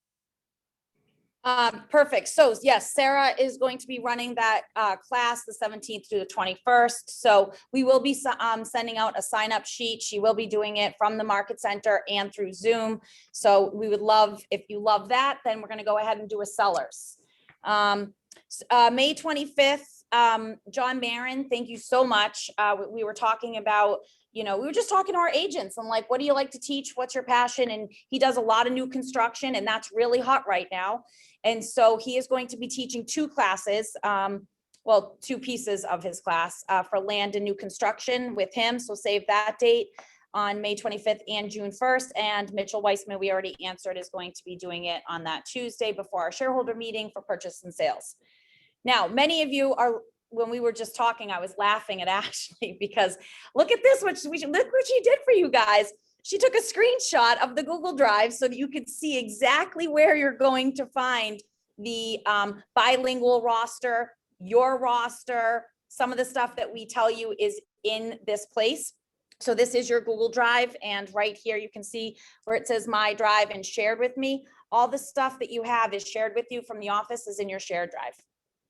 Perfect. So yes, Sarah is going to be running that class the 17th through the 21st. So we will be sending out a sign-up sheet. She will be doing it from the Market Center and through Zoom. So we would love, if you love that, then we're going to go ahead and do a sellers. May 25th, John Marin, thank you so much. We were talking about, we were just talking to our agents and like, what do you like to teach? What's your passion? And he does a lot of new construction, and that's really hot right now. And so he is going to be teaching 2 classes, 2 pieces of his class for land and new construction with him. So save that date on May 25th and June 1st. And Mitchell Weissman, we already answered, is going to be doing it on that Tuesday before our shareholder meeting for purchase and sales. Now, many of you are, when we were just talking, I was laughing at Ashley because look at this, look what she did for you guys. She took a screenshot of the Google Drive so that you could see exactly where you're going to find the bilingual roster, your roster, some of the stuff that we tell you is in this place. So this is your Google Drive, and right here you can see where it says My Drive and Shared With Me. All the stuff that you have is shared with you from the office is in your shared drive.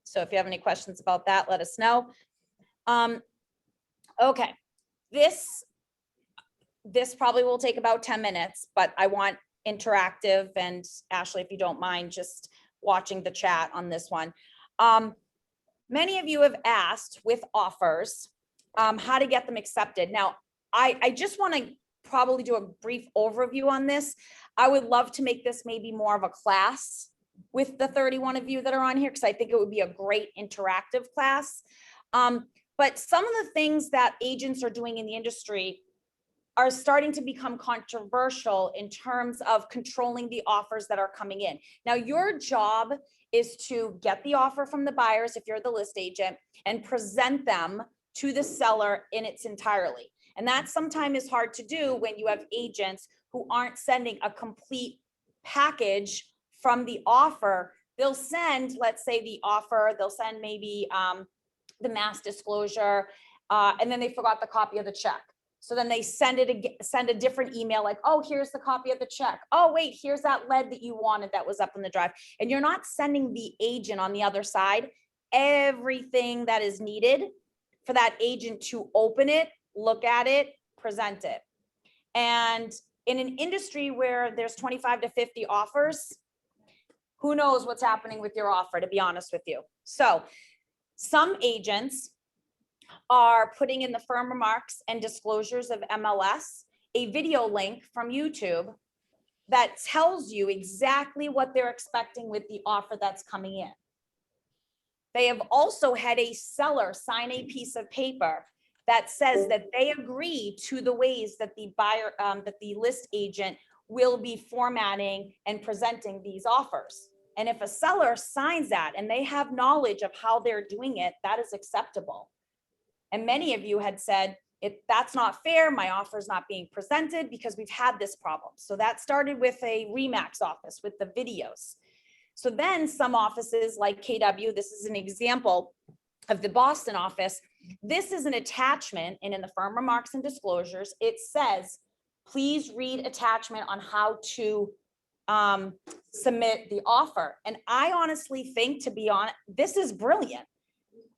So if you have any questions about that, let us know. Okay, this probably will take about 10 minutes, but I want interactive, and Ashley, if you don't mind just watching the chat on this one. Many of you have asked with offers, how to get them accepted. Now, I just want to probably do a brief overview on this. I would love to make this maybe more of a class with the 31 of you that are on here, because I think it would be a great interactive class. But some of the things that agents are doing in the industry are starting to become controversial in terms of controlling the offers that are coming in. Now, your job is to get the offer from the buyers, if you're the list agent, and present them to the seller in its entirety. And that sometimes is hard to do when you have agents who aren't sending a complete package from the offer. They'll send, let's say, the offer, they'll send maybe the mass disclosure, and then they forgot the copy of the check. So then they send a different email like, oh, here's the copy of the check. Oh, wait, here's that lead that you wanted that was up in the drive. And you're not sending the agent on the other side everything that is needed for that agent to open it, look at it, present it. And in an industry where there's 25 to 50 offers, who knows what's happening with your offer, to be honest with you. So Some agents are putting in the firm remarks and disclosures of MLS, a video link from YouTube that tells you exactly what they're expecting with the offer that's coming in. They have also had a seller sign a piece of paper that says that they agree to the ways that the buyer, that the list agent will be formatting and presenting these offers. And if a seller signs that and they have knowledge of how they're doing it, that is acceptable. And many of you had said, that's not fair, my offer is not being presented, because we've had this problem. So that started with a Remax office with the videos. So then some offices like KW, this is an example of the Boston office. This is an attachment, and in the firm remarks and disclosures, it says, please read attachment on how to submit the offer. And I honestly think, to be honest, this is brilliant.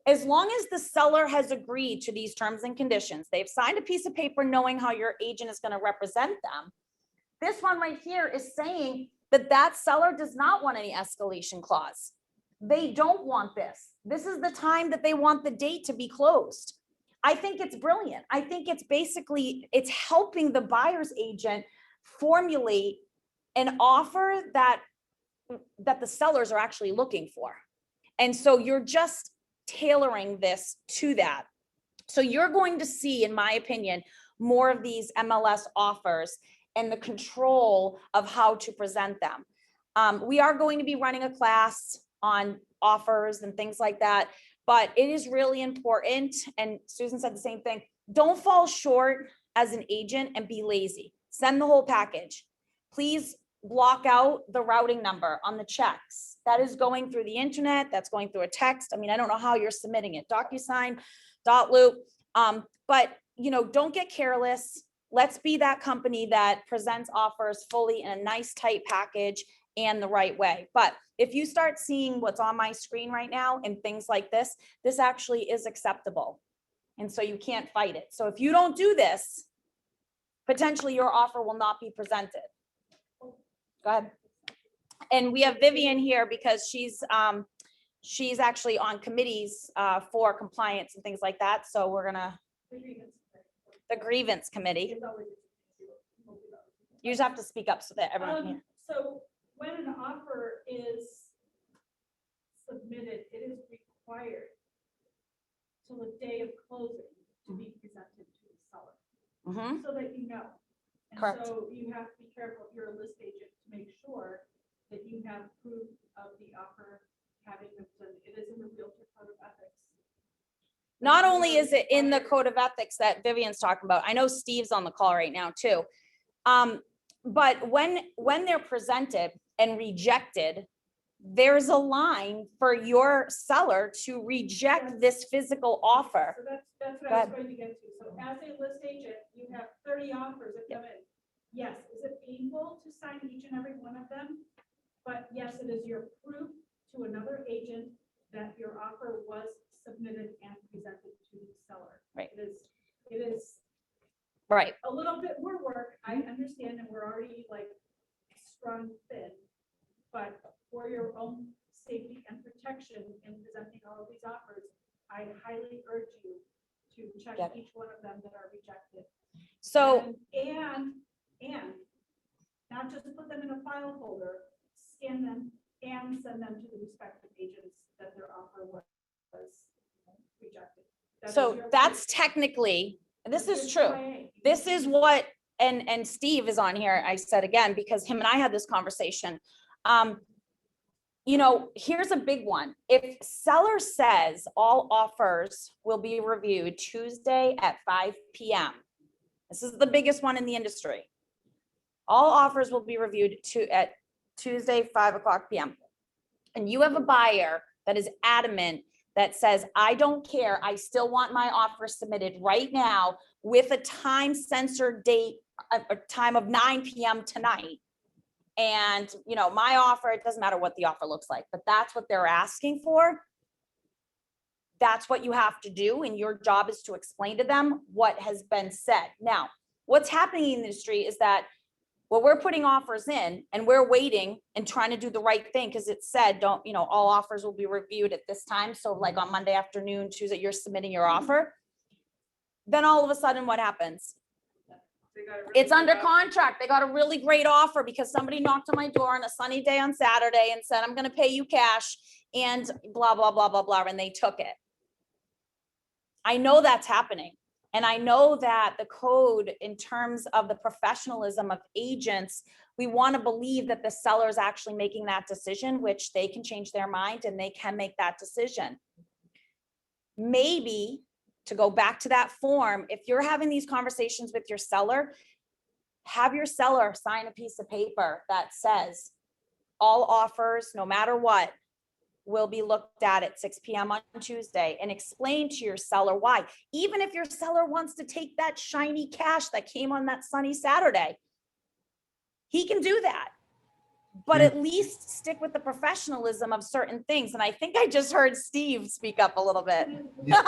As long as the seller has agreed to these terms and conditions, they've signed a piece of paper knowing how your agent is going to represent them. This one right here is saying that that seller does not want any escalation clause. They don't want this. This is the time that they want the date to be closed. I think it's brilliant. I think it's basically, it's helping the buyer's agent formulate an offer that the sellers are actually looking for. And so you're just tailoring this to that. So you're going to see, in my opinion, more of these MLS offers and the control of how to present them. We are going to be running a class on offers and things like that, but it is really important. And Susan said the same thing. Don't fall short as an agent and be lazy. Send the whole package. Please block out the routing number on the checks. That is going through the internet. That's going through a text. I mean, I don't know how you're submitting it. DocuSign, .loop. But don't get careless. Let's be that company that presents offers fully in a nice tight package and the right way. But if you start seeing what's on my screen right now and things like this, this actually is acceptable. And so you can't fight it. So if you don't do this, potentially your offer will not be presented. Go ahead. And we have Vivian here because she's actually on committees for compliance and things like that. So we're gonna, the grievance committee. You just have to speak up so that everyone can hear. So when an offer is submitted, it is required till the day of closing to be presented to the seller, so that you know. And Correct. so you have to be careful if you're a list agent to make sure that you have proof of the offer having been presented. It is in the Realtor Code of Ethics. Not only is it in the Code of Ethics that Vivian's talking about, I know Steve's on the call right now too. But when they're presented and rejected, there's a line for your seller to reject this physical offer. So that's what I was going to get to. So as a list agent, you have 30 offers that come in. Yes, is it painful to sign each and every one of them? But yes, it is your proof to another agent that your offer was submitted and presented to the seller. Right. It is right. A little bit more work. I understand that we're already like strung thin, but for your own safety and protection in presenting all of these offers, I highly urge you to check each one of them that are rejected. So and not just put them in a file folder, scan them and send them to the respective agents that their offer was rejected. So that's technically, and this is true. This is what, and Steve is on here, I said again, because him and I had this conversation. Here's a big one. If seller says all offers will be reviewed Tuesday at 5 p.m. This is the biggest one in the industry. All offers will be reviewed at Tuesday, 5 o'clock p.m. And you have a buyer that is adamant that says, I don't care. I still want my offer submitted right now with a time censored date, a time of 9 p.m. tonight. And, my offer, it doesn't matter what the offer looks like, but that's what they're asking for. That's what you have to do. And your job is to explain to them what has been said. Now, what's happening in the industry is that Well, we're putting offers in and we're waiting and trying to do the right thing because it said, don't, you know, all offers will be reviewed at this time. So like on Monday afternoon, Tuesday, you're submitting your offer. Then all of a sudden, what happens? It's under contract. They got a really great offer because somebody knocked on my door on a sunny day on Saturday and said, I'm going to pay you cash and blah, blah, blah, blah, blah. And they took it. I know that's happening. And I know that the code, in terms of the professionalism of agents, we want to believe that the seller is actually making that decision, which they can change their mind and they can make that decision. Maybe to go back to that form, if you're having these conversations with your seller, have your seller sign a piece of paper that says all offers, no matter what, will be looked at 6 p.m. on Tuesday, and explain to your seller why. Even if your seller wants to take that shiny cash that came on that sunny Saturday, he can do that. But at least stick with the professionalism of certain things. And I think I just heard Steve speak up a little bit. Yeah.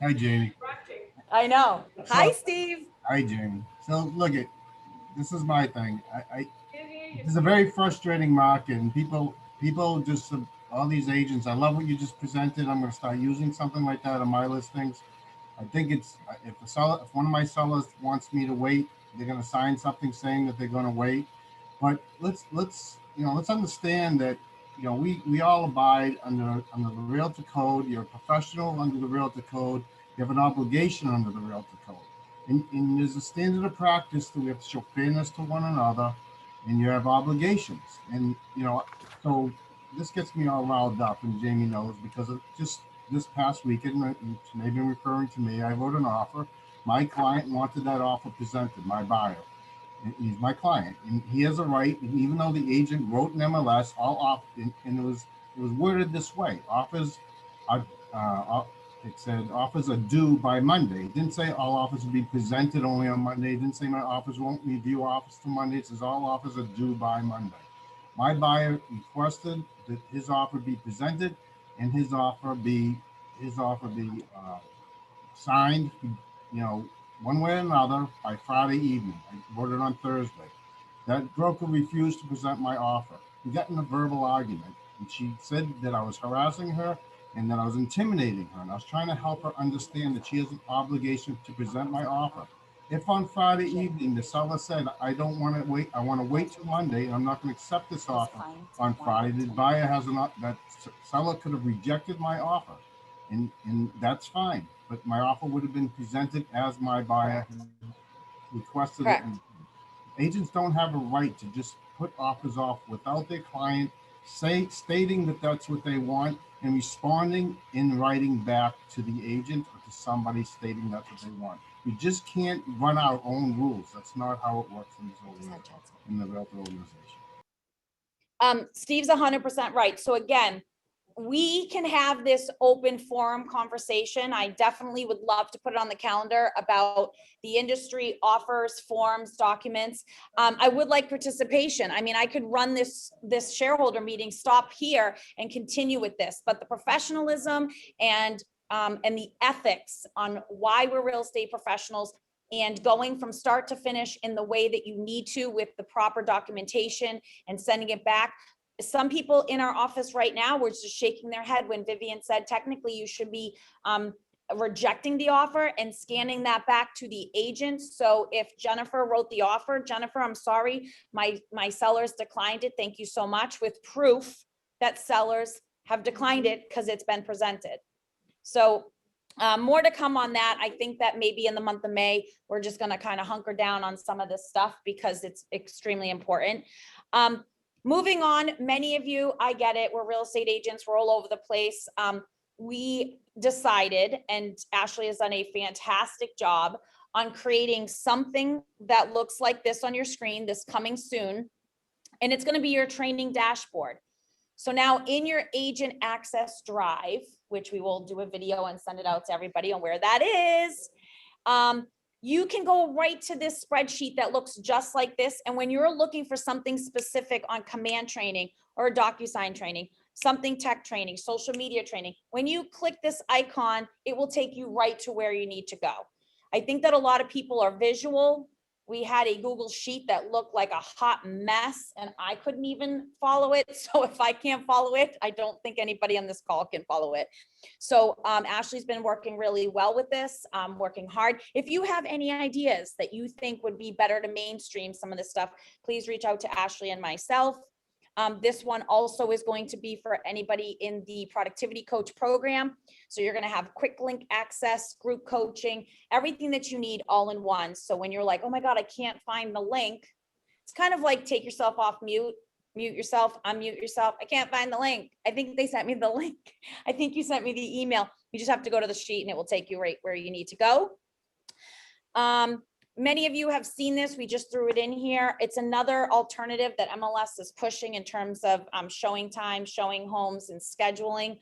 Hi, Jamie. I know. Hi, Steve. Hi, Jamie. So look, this is my thing. It's a very frustrating market, and people just, all these agents, I love what you just presented. I'm going to start using something like that on my listings. I think it's, if one of my sellers wants me to wait, they're going to sign something saying that they're going to wait. But let's understand that, we all abide under the Realtor Code. You're a professional under the Realtor Code. You have an obligation under the Realtor Code. And there's a standard of practice that we have to show fairness to one another, and you have obligations. And, so this gets me all riled up, and Jamie knows, because of just this past weekend, maybe referring to me, I wrote an offer. My client wanted that offer presented, my buyer. He's my client, and he has a right, and even though the agent wrote an MLS, all off, and it was worded this way: offers are, it said offers are due by Monday. It didn't say all offers will be presented only on Monday. It didn't say my offers won't review offers till Monday. It says all offers are due by Monday. My buyer requested that his offer be presented and his offer be signed, one way or another by Friday evening. I wrote it on Thursday. That broker refused to present my offer. We got in a verbal argument, and she said that I was harassing her and that I was intimidating her. And I was trying to help her understand that she has an obligation to present my offer. If on Friday evening the seller said, I don't want to wait, I want to wait till Monday, and I'm not going to accept this offer on Friday, the buyer that seller could have rejected my offer, and that's fine. But my offer would have been presented as my buyer requested it. And agents don't have a right to just put offers off without their client stating that that's what they want and responding in writing back to the agent or to somebody stating that's what they want. We just can't run our own rules. That's not how it works in the Realtor organization. Steve's 100% right. So again, we can have this open forum conversation. I definitely would love to put it on the calendar about the industry offers, forms, documents. I would like participation. I mean, I could run this shareholder meeting, stop here and continue with this, but the professionalism and the ethics on why we're real estate professionals and going from start to finish in the way that you need to with the proper documentation and sending it back. Some people in our office right now were just shaking their head when Vivian said, technically you should be rejecting the offer and scanning that back to the agent. So if Jennifer wrote the offer, Jennifer, I'm sorry, my sellers declined it. Thank you so much, with proof that sellers have declined it because it's been presented. So more to come on that. I think that maybe in the month of May, we're just going to kind of hunker down on some of this stuff because it's extremely important. Moving on, many of you, I get it, we're real estate agents, we're all over the place. We decided, and Ashley has done a fantastic job on creating something that looks like this on your screen, this coming soon, and it's going to be your training dashboard. So now in your agent access drive, which we will do a video and send it out to everybody on where that is, you can go right to this spreadsheet that looks just like this. And when you're looking for something specific on command training or DocuSign training, something tech training, social media training, when you click this icon, it will take you right to where you need to go. I think that a lot of people are visual We had a Google sheet that looked like a hot mess and I couldn't even follow it. So if I can't follow it, I don't think anybody on this call can follow it. So Ashley's been working really well with this, working hard. If you have any ideas that you think would be better to mainstream some of this stuff, please reach out to Ashley and myself. This one also is going to be for anybody in the productivity coach program. So you're going to have quick link access, group coaching, everything that you need all in one. So when you're like, oh my God, I can't find the link. It's kind of like take yourself off mute, mute yourself, unmute yourself. I can't find the link. I think they sent me the link. I think you sent me the email. You just have to go to the sheet and it will take you right where you need to go. Many of you have seen this. We just threw it in here. It's another alternative that MLS is pushing in terms of showing time, showing homes, and scheduling.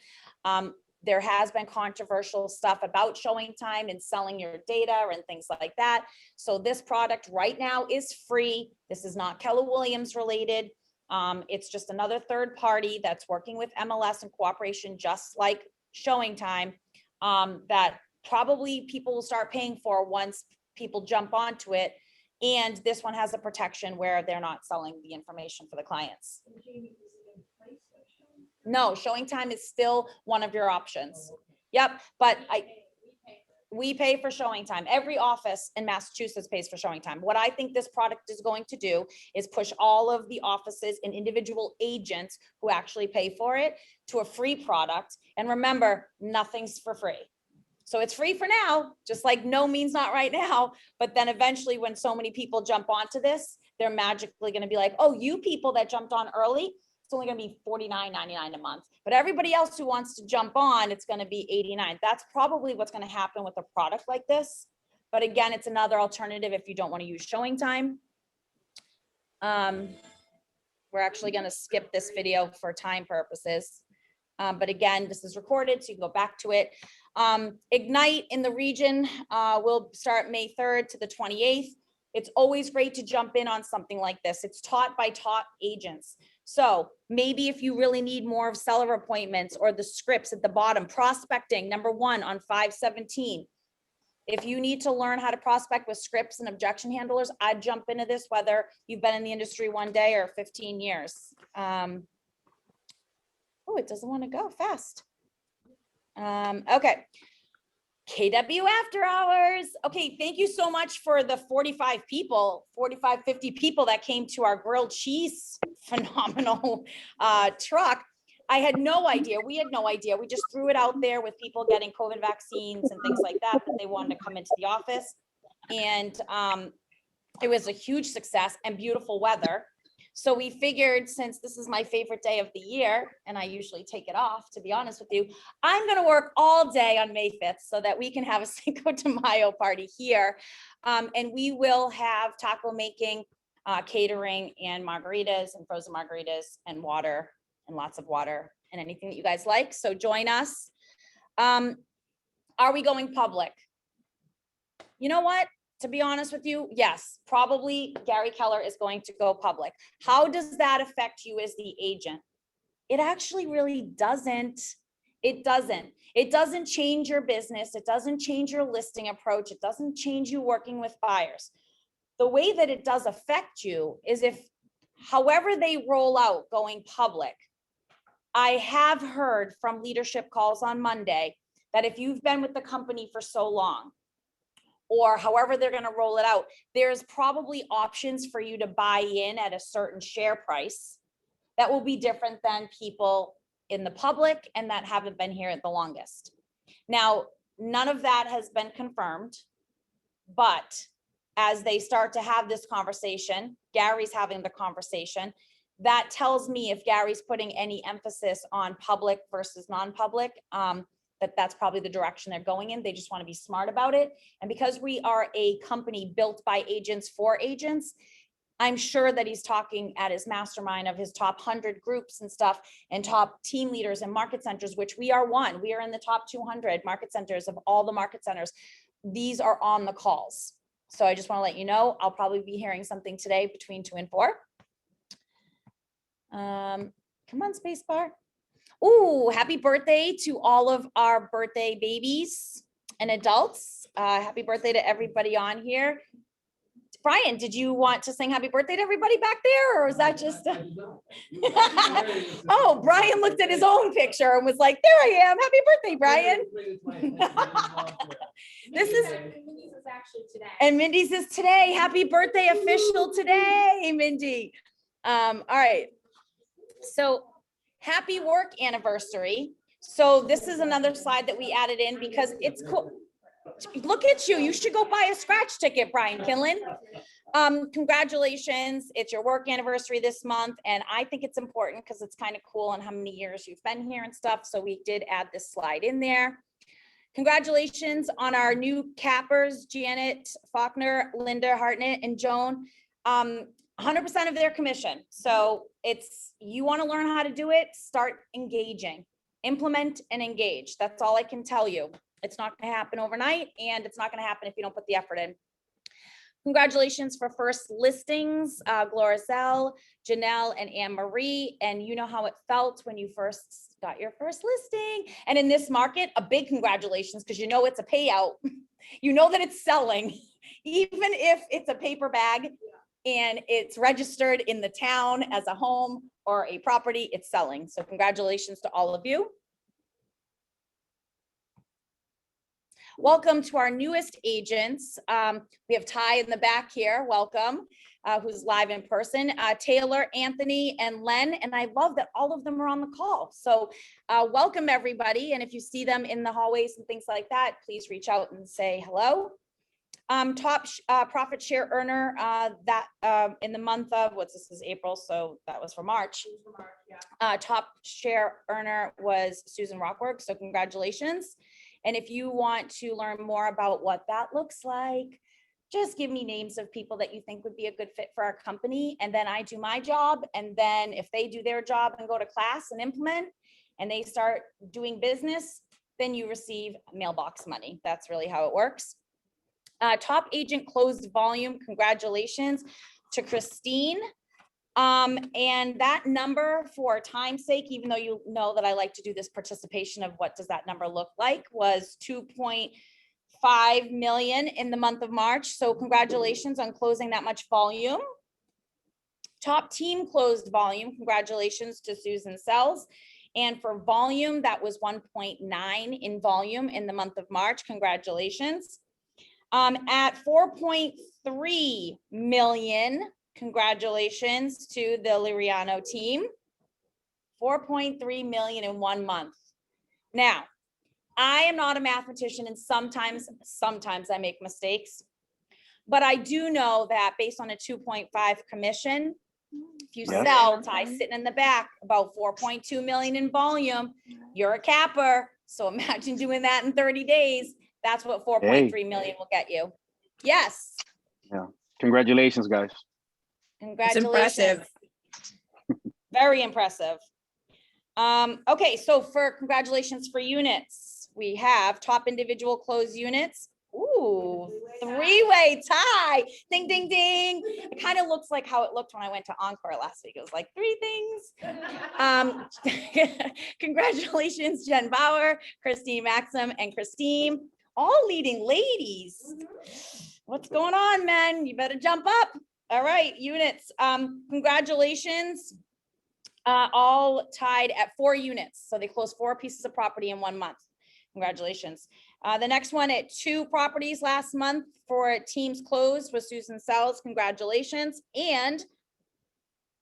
There has been controversial stuff about showing time and selling your data and things like that. So this product right now is free. This is not Keller Williams related. It's just another third party that's working with MLS in cooperation, just like showing time, that probably people will start paying for once people jump onto it. And this one has a protection where they're not selling the information for the clients. No, showing time is still one of your options. Yep, but we pay for showing time. Every office in Massachusetts pays for showing time. What I think this product is going to do is push all of the offices and individual agents who actually pay for it to a free product. And remember, nothing's for free. So it's free for now, just like no means not right now. But then eventually when so many people jump onto this, they're magically going to be like, oh, you people that jumped on early, it's only going to be $49.99 a month. But everybody else who wants to jump on, it's going to be $89. That's probably what's going to happen with a product like this. But again, it's another alternative if you don't want to use showing time. We're actually going to skip this video for time purposes. But again, this is recorded, so you can go back to it. Ignite in the region will start May 3rd to the 28th. It's always great to jump in on something like this. It's taught by top agents. So maybe if you really need more of seller appointments or the scripts at the bottom, prospecting, number 1 on 517. If you need to learn how to prospect with scripts and objection handlers, I'd jump into this, whether you've been in the industry 1 day or 15 years. Oh, it doesn't want to go fast. Okay. KW after hours. Okay, thank you so much for the 45 people, 45, 50 people that came to our grilled cheese phenomenal truck. I had no idea. We had no idea. We just threw it out there with people getting COVID vaccines and things like that, that they wanted to come into the office. And it was a huge success and beautiful weather. So we figured, since this is my favorite day of the year, and I usually take it off, to be honest with you, I'm going to work all day on May 5th so that we can have a Cinco de Mayo party here. And we will have taco making, catering, and margaritas and frozen margaritas and water and lots of water and anything that you guys like. So join us. Are we going public? You know what? To be honest with you, yes, probably Gary Keller is going to go public. How does that affect you as the agent? It actually really doesn't. It doesn't. It doesn't change your business. It doesn't change your listing approach. It doesn't change you working with buyers. The way that it does affect you is if, however they roll out going public, I have heard from leadership calls on Monday that if you've been with the company for so long, or however they're going to roll it out, there's probably options for you to buy in at a certain share price that will be different than people in the public and that haven't been here the longest. Now, none of that has been confirmed, but as they start to have this conversation, Gary's having the conversation, that tells me if Gary's putting any emphasis on public versus non-public, that's probably the direction they're going in. They just want to be smart about it. And because we are a company built by agents for agents, I'm sure that he's talking at his mastermind of his top 100 groups and stuff and top team leaders and market centers, which we are one. We are in the top 200 market centers of all the market centers. These are on the calls. So I just want to let you know, I'll probably be hearing something today between 2 and 4. Come on, spacebar. Ooh, happy birthday to all of our birthday babies and adults. Happy birthday to everybody on here. Brian, did you want to sing happy birthday to everybody back there, or is that just? Oh, Brian looked at his own picture and was like, there I am. Happy birthday, Brian. This is, actually today. and Mindy's is today. Happy birthday, official today, Mindy. All right. So happy work anniversary. So this is another slide that we added in because it's cool. Look at you. You should go buy a scratch ticket, Brian Kinlan. Congratulations. It's your work anniversary this month. And I think it's important because it's kind of cool on how many years you've been here and stuff. So we did add this slide in there. Congratulations on our new cappers, Janet Faulkner, Linda Hartnett, and Joan. 100% of their commission. So it's, you want to learn how to do it, start engaging, implement and engage. That's all I can tell you. It's not going to happen overnight, and it's not going to happen if you don't put the effort in. Congratulations for first listings, Gloricel, Janelle, and Anne Marie. And you know how it felt when you first got your first listing. And in this market, a big congratulations, because you know it's a payout. You know that it's selling, even if it's a paper bag and it's registered in the town as a home or a property, it's selling. So congratulations to all of you. Welcome to our newest agents. We have Ty in the back here, welcome, who's live in person, Taylor, Anthony, and Len. And I love that all of them are on the call. So welcome everybody. And if you see them in the hallways and things like that, please reach out and say hello. Top profit share earner that in the month of, this is April, so that was for March. Top share earner was Susan Rockwork, so congratulations. And if you want to learn more about what that looks like, just give me names of people that you think would be a good fit for our company. And then I do my job. And then if they do their job and go to class and implement, and they start doing business, then you receive mailbox money. That's really how it works. Top agent closed volume, congratulations to Christine. And that number, for time's sake, even though you know that I like to do this participation of what does that number look like, was 2.5 million in the month of March. So congratulations on closing that much volume. Top team closed volume, congratulations to Susan Sells. And for volume, that was 1.9 in volume in the month of March, congratulations. At 4.3 million, congratulations to the Liriano team. 4.3 million in 1 month. Now, I am not a mathematician, and sometimes I make mistakes, but I do know that based on a 2.5 commission, if you sell, Ty sitting in the back, about 4.2 million in volume, you're a capper. So imagine doing that in 30 days. That's what 4.3 million will get you. Yes. Yeah. Congratulations, guys. Congratulations. It's impressive. Very impressive. Okay, so for congratulations for units, we have top individual closed units. Ooh, three-way tie. Ding, ding, ding. It kind of looks like how it looked when I went to Encore last week. It was like 3 things. Congratulations, Jen Bauer, Christine Maxim, and Christine, all leading ladies. What's going on, men? You better jump up. All right, units. Congratulations. All tied at 4 units. So they closed 4 pieces of property in 1 month. Congratulations. The next one at 2 properties last month for teams closed was Susan Sells. Congratulations. And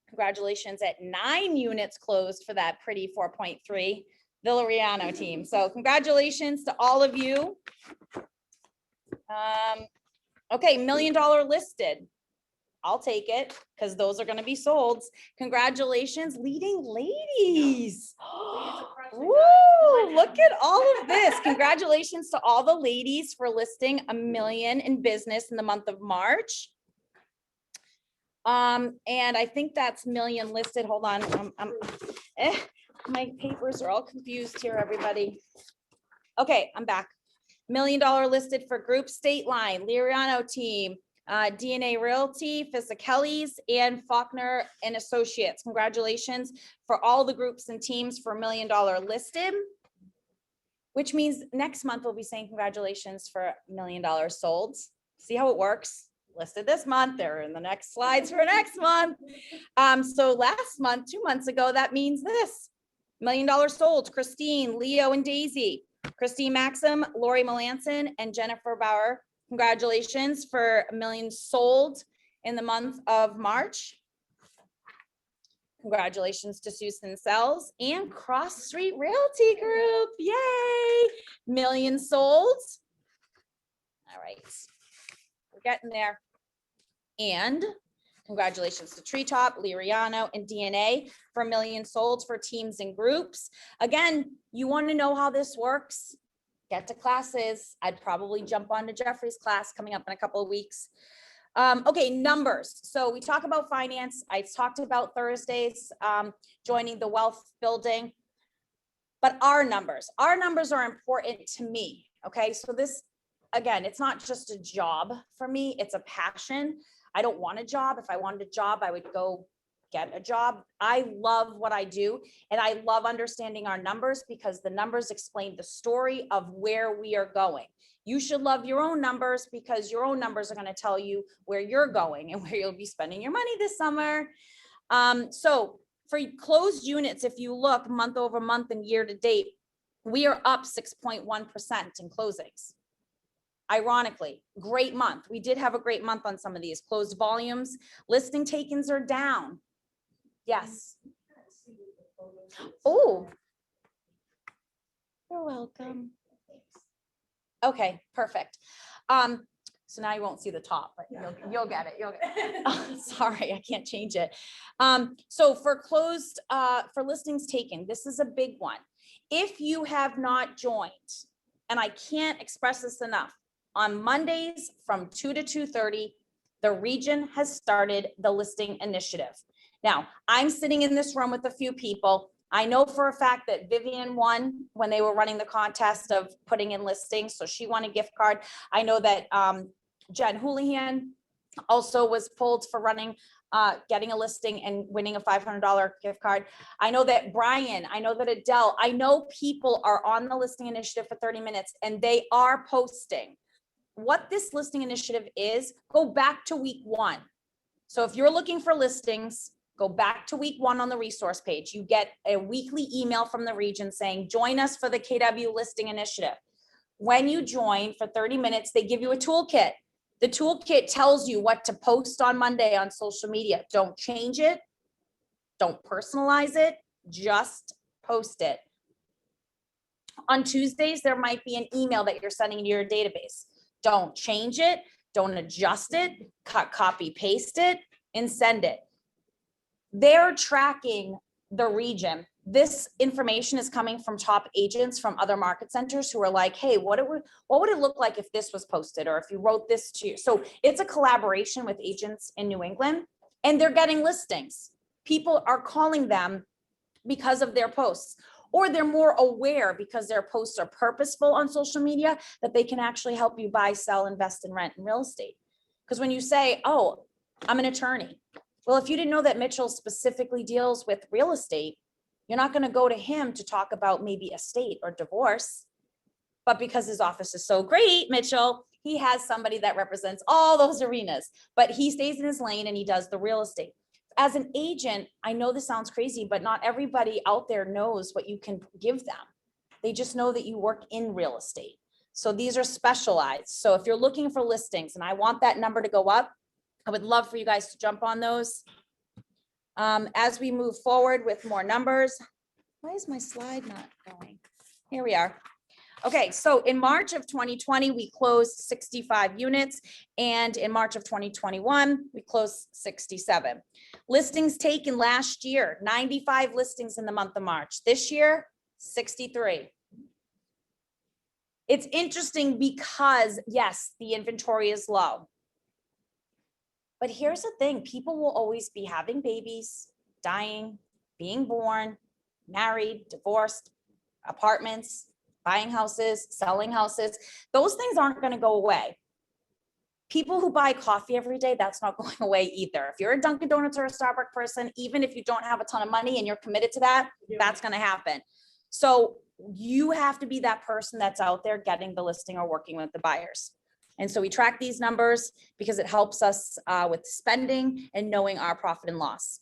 congratulations at 9 units closed for that pretty 4.3 Villariano team. So congratulations to all of you. Okay, $1 million listed. I'll take it because those are going to be sold. Congratulations, leading ladies. Woo, look at all of this. Congratulations to all the ladies for listing $1 million in business in the month of March. And I think that's million listed. Hold on. My papers are all confused here, everybody. Okay, I'm back. $1 million listed for Group State Line, Liriano team, DNA Realty, Fisichelli's, and Faulkner and Associates. Congratulations for all the groups and teams for $1 million listed, which means next month we'll be saying congratulations for $1 million sold. See how it works? listed this month. They're in the next slides for next month. So last month, 2 months ago, that means this. $1 Million sold, Christine, Leo, and Daisy. Christine Maxim, Lori Melanson, and Jennifer Bauer. Congratulations for $1 million sold in the month of March. Congratulations to Susan Sells and Cross Street Realty Group. Yay! $1 million sold. All right, we're getting there. And congratulations to Treetop, Liriano, and DNA for $1 million sold for teams and groups. Again, you want to know how this works? Get to classes. I'd probably jump onto Jeffrey's class coming up in a couple of weeks. Okay, numbers. So we talk about finance. I talked about Thursdays, joining the wealth building, but our numbers are important to me. Okay, so this, again, it's not just a job for me, it's a passion. I don't want a job. If I wanted a job, I would go get a job. I love what I do, and I love understanding our numbers because the numbers explain the story of where we are going. You should love your own numbers because your own numbers are going to tell you where you're going and where you'll be spending your money this summer. So for closed units, if you look month over month and year to date, we are up 6.1% in closings. Ironically, great month. We did have a great month on some of these closed volumes. Listing takings are down. Yes. Oh, you're welcome. Okay, perfect. So now you won't see the top, but you'll get it. You'll get it. Oh, sorry, I can't change it. So for closed, for listings taken, this is a big one. If you have not joined, and I can't express this enough, on Mondays from 2 to 2:30, the region has started the listing initiative. Now, I'm sitting in this room with a few people. I know for a fact that Vivian won when they were running the contest of putting in listings, so she won a gift card. I know that Jen Houlihan also was pulled for running, getting a listing and winning a $500 gift card. I know that Brian, I know that Adele, I know people are on the listing initiative for 30 minutes and they are posting. What this listing initiative is, go back to week 1. So if you're looking for listings, go back to week 1 on the resource page. You get a weekly email from the region saying, join us for the KW listing initiative. When you join for 30 minutes, they give you a toolkit. The toolkit tells you what to post on Monday on social media. Don't change it. Don't personalize it. Just post it. On Tuesdays, there might be an email that you're sending to your database. Don't change it. Don't adjust it. Cut, copy, paste it, and send it. They're tracking the region. This information is coming from top agents from other market centers who are like, hey, what would it look like if this was posted or if you wrote this to you? So it's a collaboration with agents in New England, and they're getting listings. People are calling them because of their posts, or they're more aware because their posts are purposeful on social media that they can actually help you buy, sell, invest, and rent in real estate. Because when you say, oh, I'm an attorney. Well, if you didn't know that Mitchell specifically deals with real estate, you're not going to go to him to talk about maybe estate or divorce. But because his office is so great, Mitchell, he has somebody that represents all those arenas, but he stays in his lane and he does the real estate. As an agent, I know this sounds crazy, but not everybody out there knows what you can give them. They just know that you work in real estate. So these are specialized. So if you're looking for listings and I want that number to go up, I would love for you guys to jump on those. As we move forward with more numbers, why is my slide not going? Here we are. Okay, so in March of 2020, we closed 65 units, and in March of 2021, we closed 67. Listings taken last year, 95 listings in the month of March. This year, 63. It's interesting because, yes, the inventory is low. But here's the thing, people will always be having babies, dying, being born, married, divorced, apartments, buying houses, selling houses. Those things aren't going to go away. People who buy coffee every day, that's not going away either. If you're a Dunkin' Donuts or a Starbucks person, even if you don't have a ton of money and you're committed to that, that's going to happen. So you have to be that person that's out there getting the listing or working with the buyers. And so we track these numbers because it helps us with spending and knowing our profit and loss.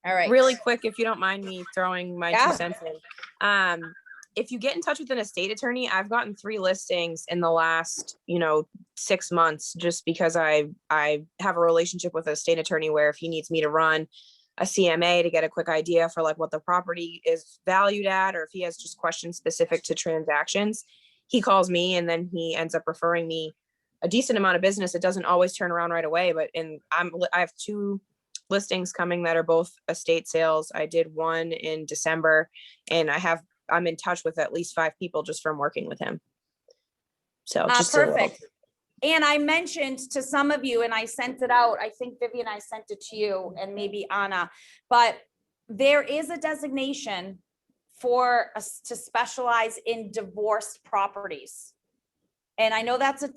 All right. Really quick, if you don't mind me throwing my Yeah. 2 cents in. If you get in touch with an estate attorney, I've gotten 3 listings in the last, 6 months, just because I have a relationship with a estate attorney where if he needs me to run a CMA to get a quick idea for like what the property is valued at, or if he has just questions specific to transactions, he calls me and then he ends up referring me a decent amount of business. It doesn't always turn around right away, but I have 2 listings coming that are both estate sales. I did one in December, and I'm in touch with at least 5 people just from working with him. So just perfect. And I mentioned to some of you, and I sent it out, I think Vivian, I sent it to you and maybe Anna, but there is a designation for us to specialize in divorced properties. And I know that's a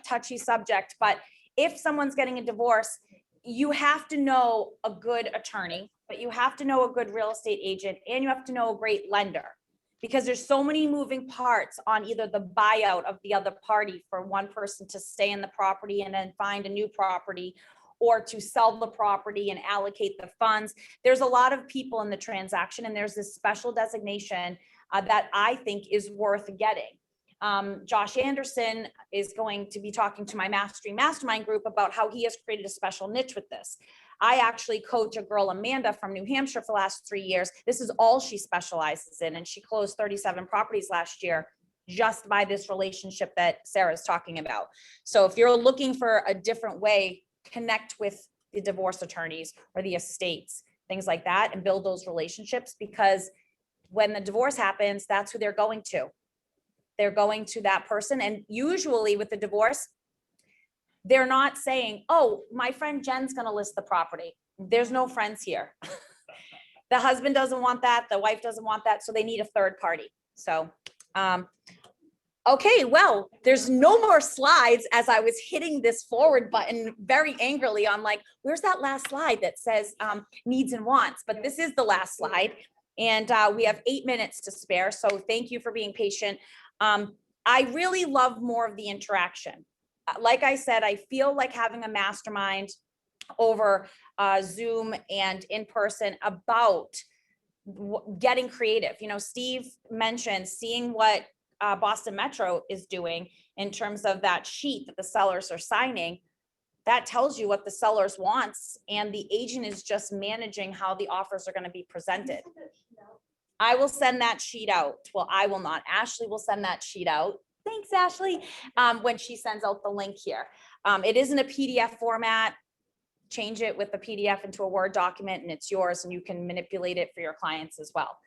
touchy subject, but if someone's getting a divorce, you have to know a good attorney, but you have to know a good real estate agent, and you have to know a great lender, because there's so many moving parts on either the buyout of the other party for one person to stay in the property and then find a new property, or to sell the property and allocate the funds. There's a lot of people in the transaction, and there's this special designation that I think is worth getting. Josh Anderson is going to be talking to my Mastery Mastermind group about how he has created a special niche with this. I actually coach a girl, Amanda, from New Hampshire for the last 3 years. This is all she specializes in, and she closed 37 properties last year just by this relationship that Sarah's talking about. So if you're looking for a different way, connect with the divorce attorneys or the estates, things like that, and build those relationships, because when the divorce happens, that's who they're going to. They're going to that person. And usually with the divorce, they're not saying, oh, my friend Jen's going to list the property. There's no friends here. The husband doesn't want that. The wife doesn't want that. So they need a third party. So, okay, well, there's no more slides, as I was hitting this forward button very angrily on like, where's that last slide that says needs and wants? But this is the last slide. And we have 8 minutes to spare. So thank you for being patient. I really love more of the interaction. Like I said, I feel like having a mastermind over Zoom and in person about getting creative. Steve mentioned seeing what Boston Metro is doing in terms of that sheet that the sellers are signing. That tells you what the sellers wants, and the agent is just managing how the offers are going to be presented. I will send that sheet out. Well, I will not. Ashley will send that sheet out. Thanks, Ashley. When she sends out the link here. It is in a PDF format. Change it with the PDF into a Word document, and it's yours, and you can manipulate it for your clients as well.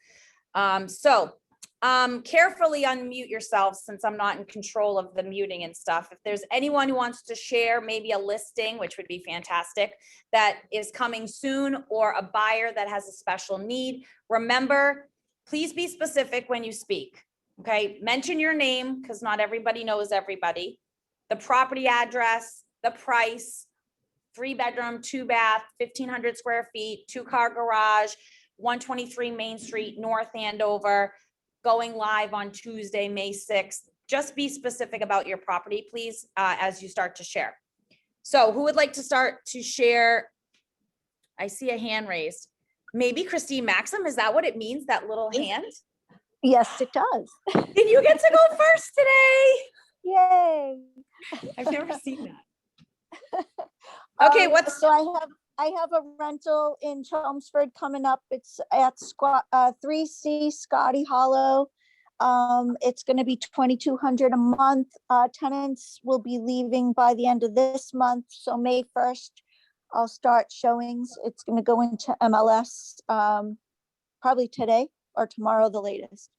Carefully unmute yourself, since I'm not in control of the muting and stuff. If there's anyone who wants to share maybe a listing, which would be fantastic, that is coming soon, or a buyer that has a special need, remember, please be specific when you speak. Okay, mention your name, because not everybody knows everybody. The property address, the price, 3-bedroom, 2-bath, 1,500 square feet, 2-car garage, 123 Main Street, North Andover, going live on Tuesday, May 6th. Just be specific about your property, please, as you start to share. So who would like to start to share? I see a hand raised. Maybe Christine Maxim, is that what it means, that little hand? Yes, it does. Did you get to go first today? Yay. I've never seen that. Okay, what's so I have a rental in Chelmsford coming up. It's at 3C Scotty Hollow. It's going to be $2,200 a month. Tenants will be leaving by the end of this month. So May 1st, I'll start showings. It's going to go into MLS probably today or tomorrow, the latest.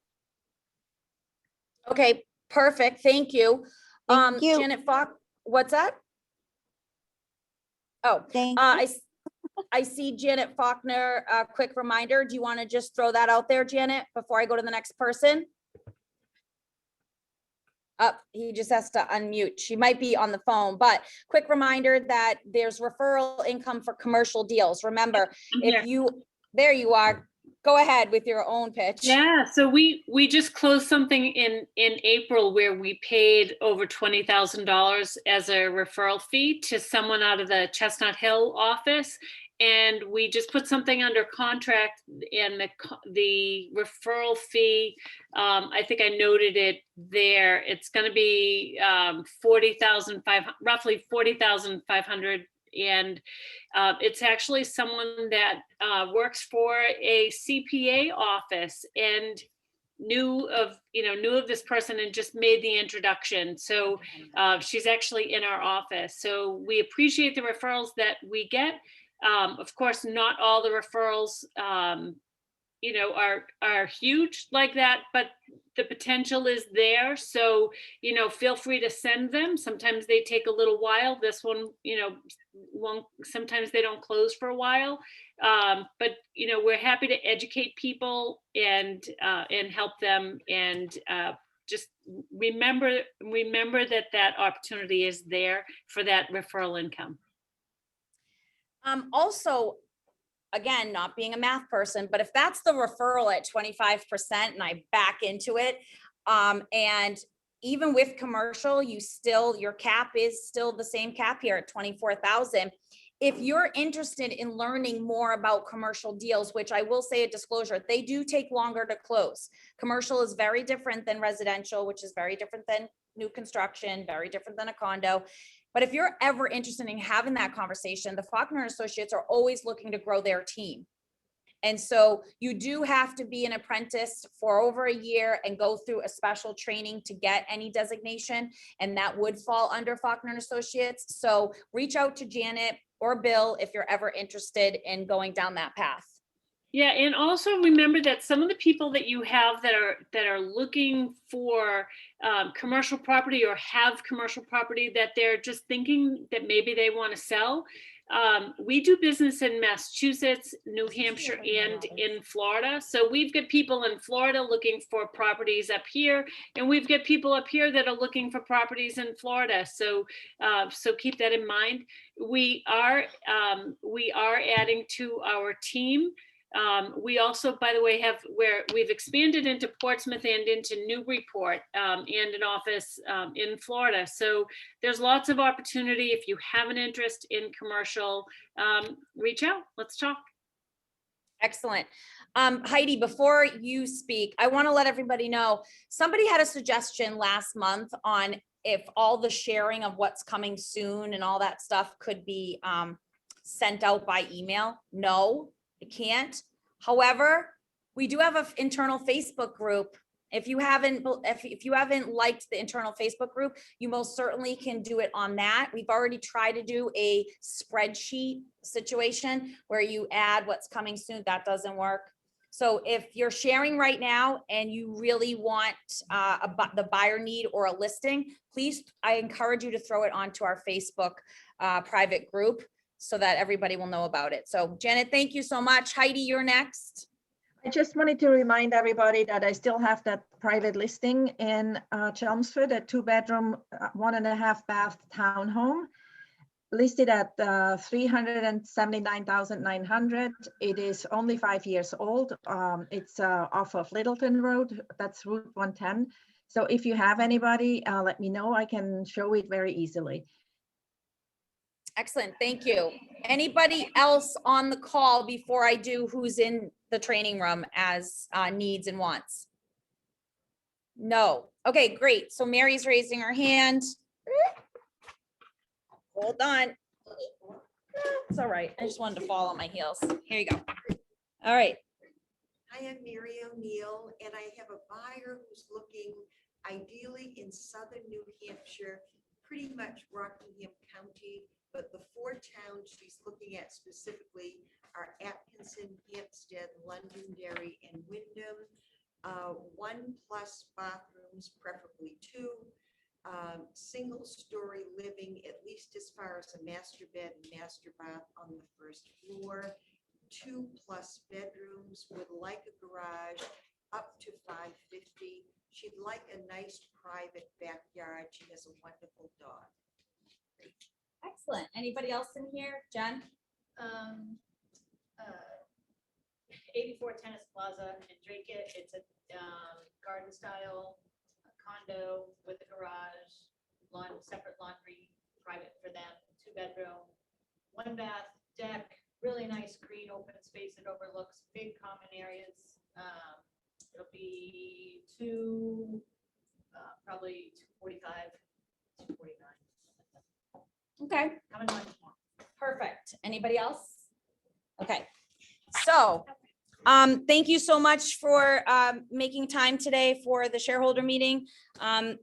Okay, perfect. Thank you. Thank you. Janet Fox, what's that? Oh, I see Janet Faulkner. Quick reminder. Do you want to just throw that out there, Janet, before I go to the next person? He just has to unmute. She might be on the phone, but quick reminder that there's referral income for commercial deals. Remember, if you, there you are. go ahead with your own pitch. Yeah, so we just closed something in April where we paid over $20,000 as a referral fee to someone out of the Chestnut Hill office. And we just put something under contract, and the referral fee, I think I noted it there. It's going to be roughly 40,500. And it's actually someone that works for a CPA office and knew of this person and just made the introduction. So she's actually in our office. So we appreciate the referrals that we get. Of course, not all the referrals are huge like that, but the potential is there. So, feel free to send them. Sometimes they take a little while. This one, sometimes they don't close for a while. But, we're happy to educate people and help them. And just remember that opportunity is there for that referral income. Also, again, not being a math person, but if that's the referral at 25% and I back into it, and even with commercial, your cap is still the same cap here at 24,000. If you're interested in learning more about commercial deals, which I will say a disclosure, they do take longer to close. Commercial is very different than residential, which is very different than new construction, very different than a condo. But if you're ever interested in having that conversation, the Faulkner Associates are always looking to grow their team. And so you do have to be an apprentice for over a year and go through a special training to get any designation. And that would fall under Faulkner Associates. So reach out to Janet or Bill if you're ever interested in going down that path. Yeah, and also remember that some of the people that you have that are looking for commercial property or have commercial property that they're just thinking that maybe they want to sell. We do business in Massachusetts, New Hampshire, and in Florida. So we've got people in Florida looking for properties up here, and we've got people up here that are looking for properties in Florida. So keep that in mind. We are adding to our team. We also, by the way, we've expanded into Portsmouth and into Newburyport and an office in Florida. So there's lots of opportunity. If you have an interest in commercial, reach out. Let's talk. Excellent. Heidi, before you speak, I want to let everybody know, somebody had a suggestion last month on if all the sharing of what's coming soon and all that stuff could be sent out by email. No, it can't. However, we do have an internal Facebook group. If you haven't liked the internal Facebook group, you most certainly can do it on that. We've already tried to do a spreadsheet situation where you add what's coming soon. That doesn't work. So if you're sharing right now and you really want the buyer need or a listing, please, I encourage you to throw it onto our Facebook private group so that everybody will know about it. So Janet, thank you so much. Heidi, you're next. I just wanted to remind everybody that I still have that private listing in Chelmsford, a 2-bedroom, 1.5 bath townhome, listed at $379,900. It is only 5 years old. It's off of Littleton Road. That's Route 110. So if you have anybody, let me know. I can show it very easily. Excellent, thank you. Anybody else on the call before I do who's in the training room as needs and wants? No, okay, great. So Mary's raising her hand. Hold on. It's all right, I just wanted to fall on my heels. Here you go. All right. I am Mary O'Neill, and I have a buyer who's looking ideally in southern New Hampshire, pretty much Rockingham County. But the 4 towns she's looking at specifically are Atkinson, Hampstead, Londonderry, and Wyndham. 1+ bathrooms, preferably 2. Single-story living, at least as far as a master bed and master bath on the first floor. 2+ bedrooms, would like a garage, up to 550. She'd like a nice private backyard. She has a wonderful dog. Excellent. Anybody else in here? Jen? 84 Tennis Plaza in Drake it. It's a garden style condo with a garage, separate laundry, private for them, 2-bedroom, 1-bath, deck, really nice green open space. It overlooks big common areas. It'll be probably 245, 249. Okay, Coming on tomorrow. perfect. Anybody else? Okay, so thank you so much for making time today for the shareholder meeting.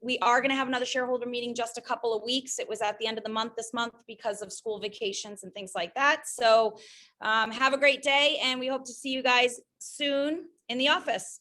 We are going to have another shareholder meeting just a couple of weeks. It was at the end of the month this month because of school vacations and things like that. So have a great day, and we hope to see you guys soon in the office.